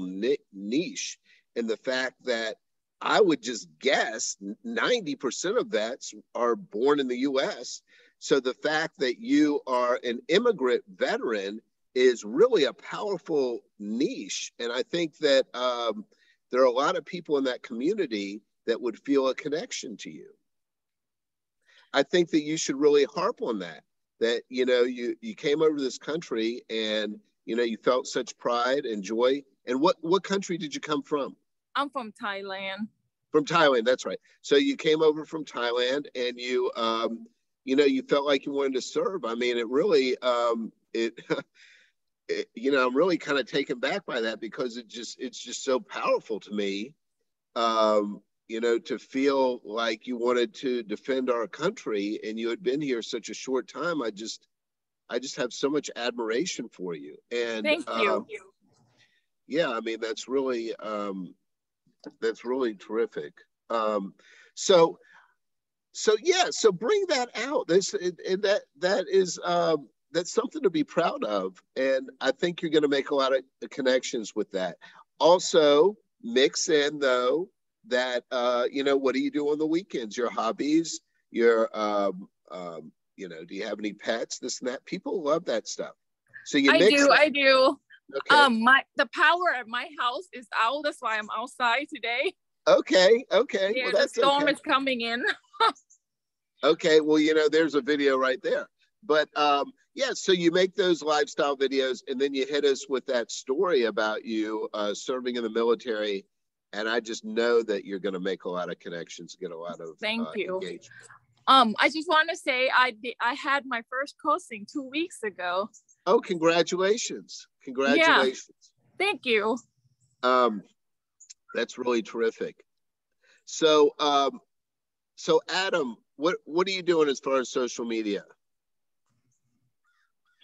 niche in the fact that I would just guess 90% of that are born in the U.S. So the fact that you are an immigrant veteran is really a powerful niche. And I think that there are a lot of people in that community that would feel a connection to you. I think that you should really harp on that, you know, you came over to this country and, you know, you felt such pride and joy. And what country did you come from? I'm from Thailand. From Thailand, that's right. So you came over from Thailand and you, you know, you felt like you wanted to serve. I mean, it really, you know, I'm really kind of taken back by that because it's just so powerful to me, you know, to feel like you wanted to defend our country and you had been here such a short time. I just have so much admiration for you. And thank you. Yeah, I mean, that's really terrific. So yeah, so bring that out. That is that's something to be proud of, and I think you're going to make a lot of connections with that. Also, mix in though that you know, what do you do on the weekends? Your hobbies, your you know, do you have any pets? This and that. People love that stuff. So you mix it. I do. Okay. The power at my house is out. That's why I'm outside today. Okay. Yeah, well, that's the storm okay. is coming in. Okay, well, you know, there's a video right there. But yeah, so you make those lifestyle videos and then you hit us with that story about you serving in the military. And I just know that you're going to make a lot of connections, get a lot of Thank you. engagement. I just want to say I had my first posting 2 weeks ago. Oh, congratulations. Congratulations. Yeah. Thank you. That's really terrific. So, so Adam, what are you doing as far as social media?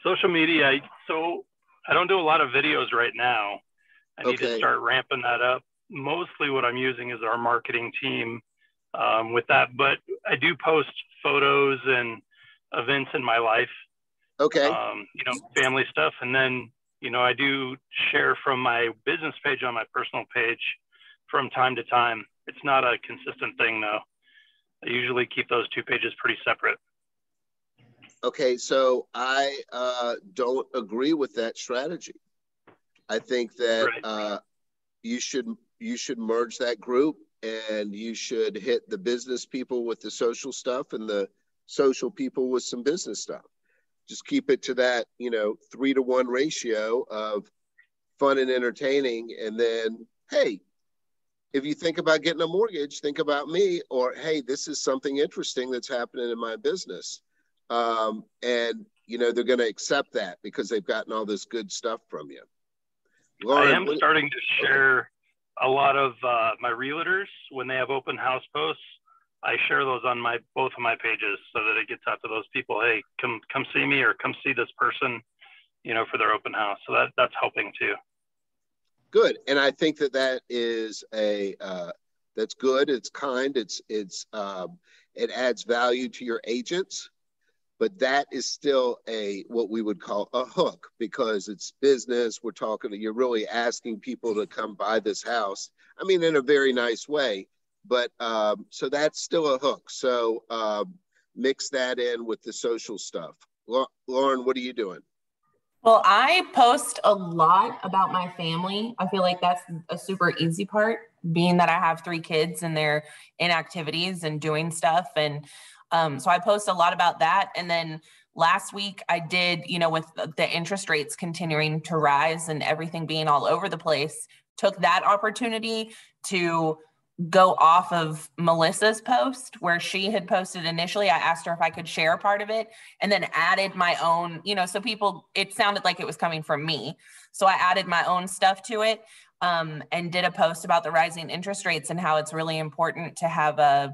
Social media, so I don't do a lot of videos right now. I need to start ramping that up. Mostly what I'm using is our marketing team with that, but I do post photos and events in my life. Okay. You know, family stuff. And then, you know, I do share from my business page on my personal page from time to time. It's not a consistent thing though. I usually keep those two pages pretty separate. Okay, so I don't agree with that strategy. I think that you should merge that group and you should hit the business people with the social stuff and the social people with some business stuff. Just keep it to that, you know, 3-to-1 ratio of fun and entertaining. And then, hey, if you think about getting a mortgage, think about me, or, hey, this is something interesting that's happening in my business. And, you know, they're going to accept that because they've gotten all this good stuff from you. Lauren, I am starting to share a lot of my realtors when they have open house posts. I share those on both of my pages so that it gets out to those people. Hey, come see me or come see this person, you know, for their open house. So that's helping too. Good. And I think that is that's good. It's kind. It adds value to your agents, but that is still what we would call a hook because it's business. You're really asking people to come buy this house. I mean, in a very nice way, but so that's still a hook. So mix that in with the social stuff. Lauren, what are you doing? Well, I post a lot about my family. I feel like that's a super easy part, being that I have 3 kids and they're in activities and doing stuff. And so I post a lot about that. And then last week I did, you know, with the interest rates continuing to rise and everything being all over the place, took that opportunity to go off of Melissa's post where she had posted initially. I asked her if I could share a part of it and then added my own, you know, so it sounded like it was coming from me. So I added my own stuff to it and did a post about the rising interest rates and how it's really important to have a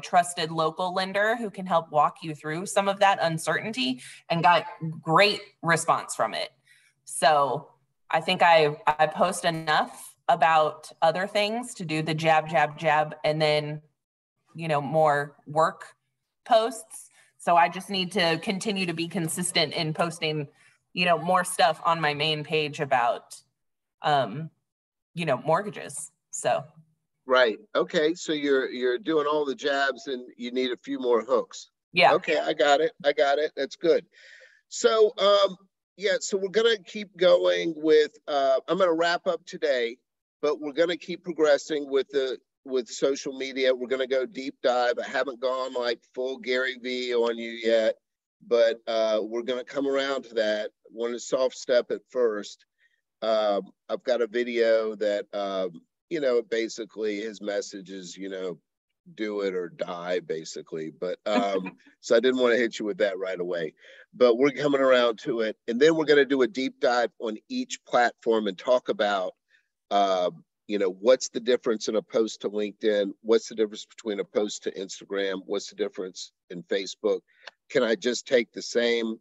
trusted local lender who can help walk you through some of that uncertainty, and got great response from it. So I think I post enough about other things to do the jab, and then, you know, more work posts. So I just need to continue to be consistent in posting, you know, more stuff on my main page about, you know, mortgages. So. Right. Okay. So you're doing all the jabs and you need a few more hooks. Yeah. Okay. I got it. That's good. So, yeah, so we're going to keep going with, I'm going to wrap up today, but we're going to keep progressing with social media. We're going to go deep dive. I haven't gone like full Gary V on you yet, but we're going to come around to that. Want to soft step at first. I've got a video that, you know, basically his message is, you know, do it or die, basically. But so I didn't want to hit you with that right away, but we're coming around to it. And then we're going to do a deep dive on each platform and talk about, you know, what's the difference in a post to LinkedIn? What's the difference between a post to Instagram? What's the difference in Facebook? Can I just take the same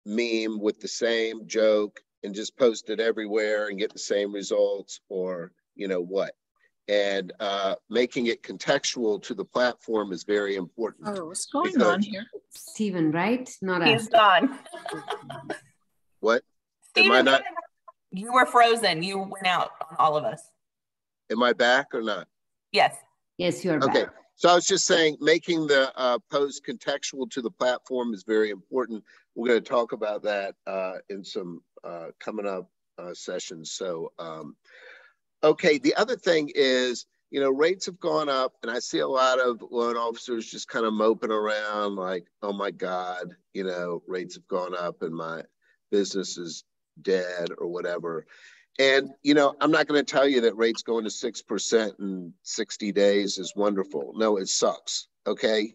meme with the same joke and just post it everywhere and get the same results, or, you know, what? And making it contextual to the platform is very important. Oh, what's going on here? Steven, right? Not us. He's gone. What? Steven, Am I not? You were frozen. You went out on all of us. Am I back or not? Yes. Yes, you're Okay. back. So I was just saying, making the post contextual to the platform is very important. We're going to talk about that in some coming up sessions. So, okay, the other thing is, you know, rates have gone up, and I see a lot of loan officers just kind of moping around like, oh my God, you know, rates have gone up and my business is dead or whatever. And, you know, I'm not going to tell you that rates going to 6% in 60 days is wonderful. No, it sucks. Okay.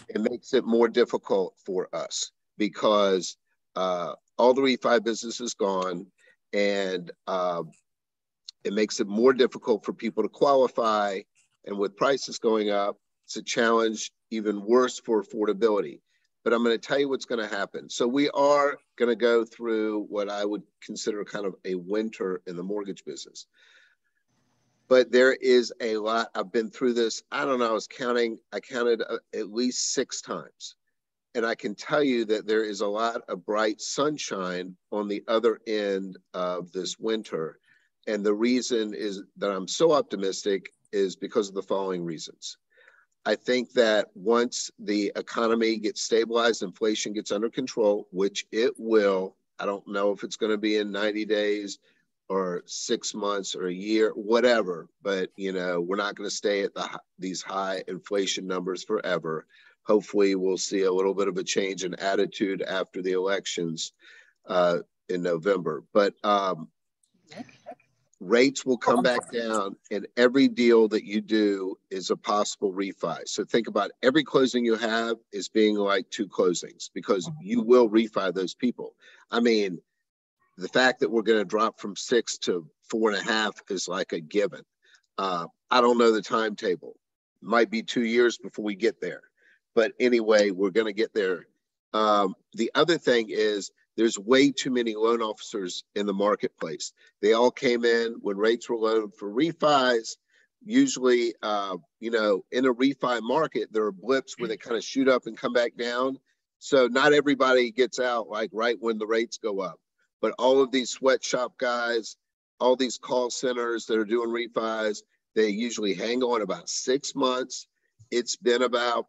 It makes it more difficult for us because all the refi business is gone, and it makes it more difficult for people to qualify. And with prices going up, it's a challenge even worse for affordability. But I'm going to tell you what's going to happen. So we are going to go through what I would consider kind of a winter in the mortgage business. But there is a lot. I've been through this. I don't know. I counted at least 6 times. And I can tell you that there is a lot of bright sunshine on the other end of this winter. And the reason is that I'm so optimistic is because of the following reasons. I think that once the economy gets stabilized, inflation gets under control, which it will. I don't know if it's going to be in 90 days or 6 months or a year, whatever. But, you know, we're not going to stay at these high inflation numbers forever. Hopefully, we'll see a little bit of a change in attitude after the elections in November. But rates will come back down, and every deal that you do is a possible refi. So think about every closing you have as being like 2 closings, because you will refi those people. I mean, the fact that we're going to drop from 6 to 4.5 is like a given. I don't know the timetable. Might be 2 years before we get there. But anyway, we're going to get there. The other thing is, there's way too many loan officers in the marketplace. They all came in when rates were low for refis. Usually, you know, in a refi market, there are blips where they kind of shoot up and come back down. So not everybody gets out like right when the rates go up. But all of these sweatshop guys, all these call centers that are doing refis, they usually hang on about 6 months. It's been about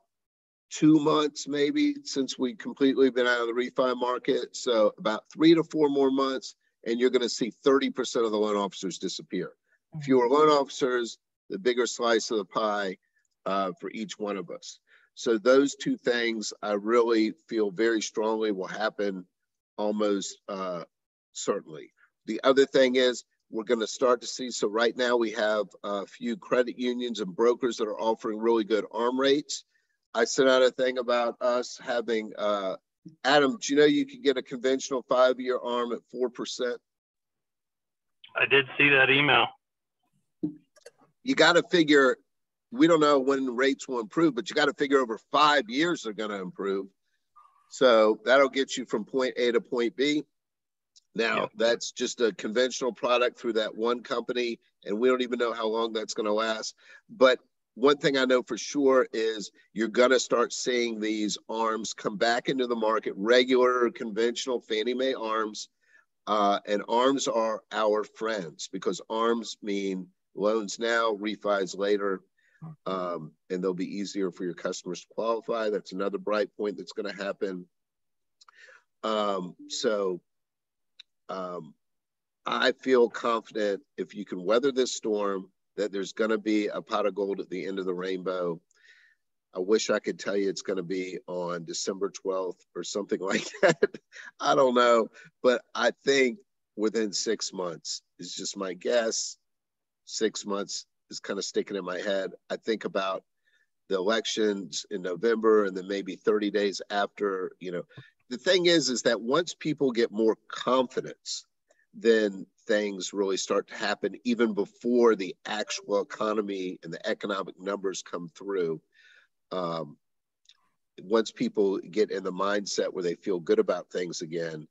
2 months maybe since we completely been out of the refi market. So about 3 to 4 more months, and you're going to see 30% of the loan officers disappear. Fewer loan officers, the bigger slice of the pie for each one of us. So those 2 things I really feel very strongly will happen almost certainly. The other thing is, we're going to start to see, so right now we have a few credit unions and brokers that are offering really good ARM rates. I sent out a thing about us having, Adam, do you know you can get a conventional 5-year ARM at 4%? I did see that email. You got to figure, we don't know when rates will improve, but you got to figure over 5 years they're going to improve. So that'll get you from point A to point B. Now, that's just a conventional product through that one company, and we don't even know how long that's going to last. But one thing I know for sure is you're going to start seeing these ARMs come back into the market, regular conventional Fannie Mae ARMs. And ARMs are our friends because ARMs mean loans now, refis later, and they'll be easier for your customers to qualify. That's another bright point that's going to happen. I feel confident if you can weather this storm, that there's going to be a pot of gold at the end of the rainbow. I wish I could tell you it's going to be on December 12th or something like that. I don't know, but I think within 6 months is just my guess. 6 months is kind of sticking in my head. I think about the elections in November and then maybe 30 days after, you know. The thing is that once people get more confidence, then things really start to happen even before the actual economy and the economic numbers come through. Once people get in the mindset where they feel good about things again,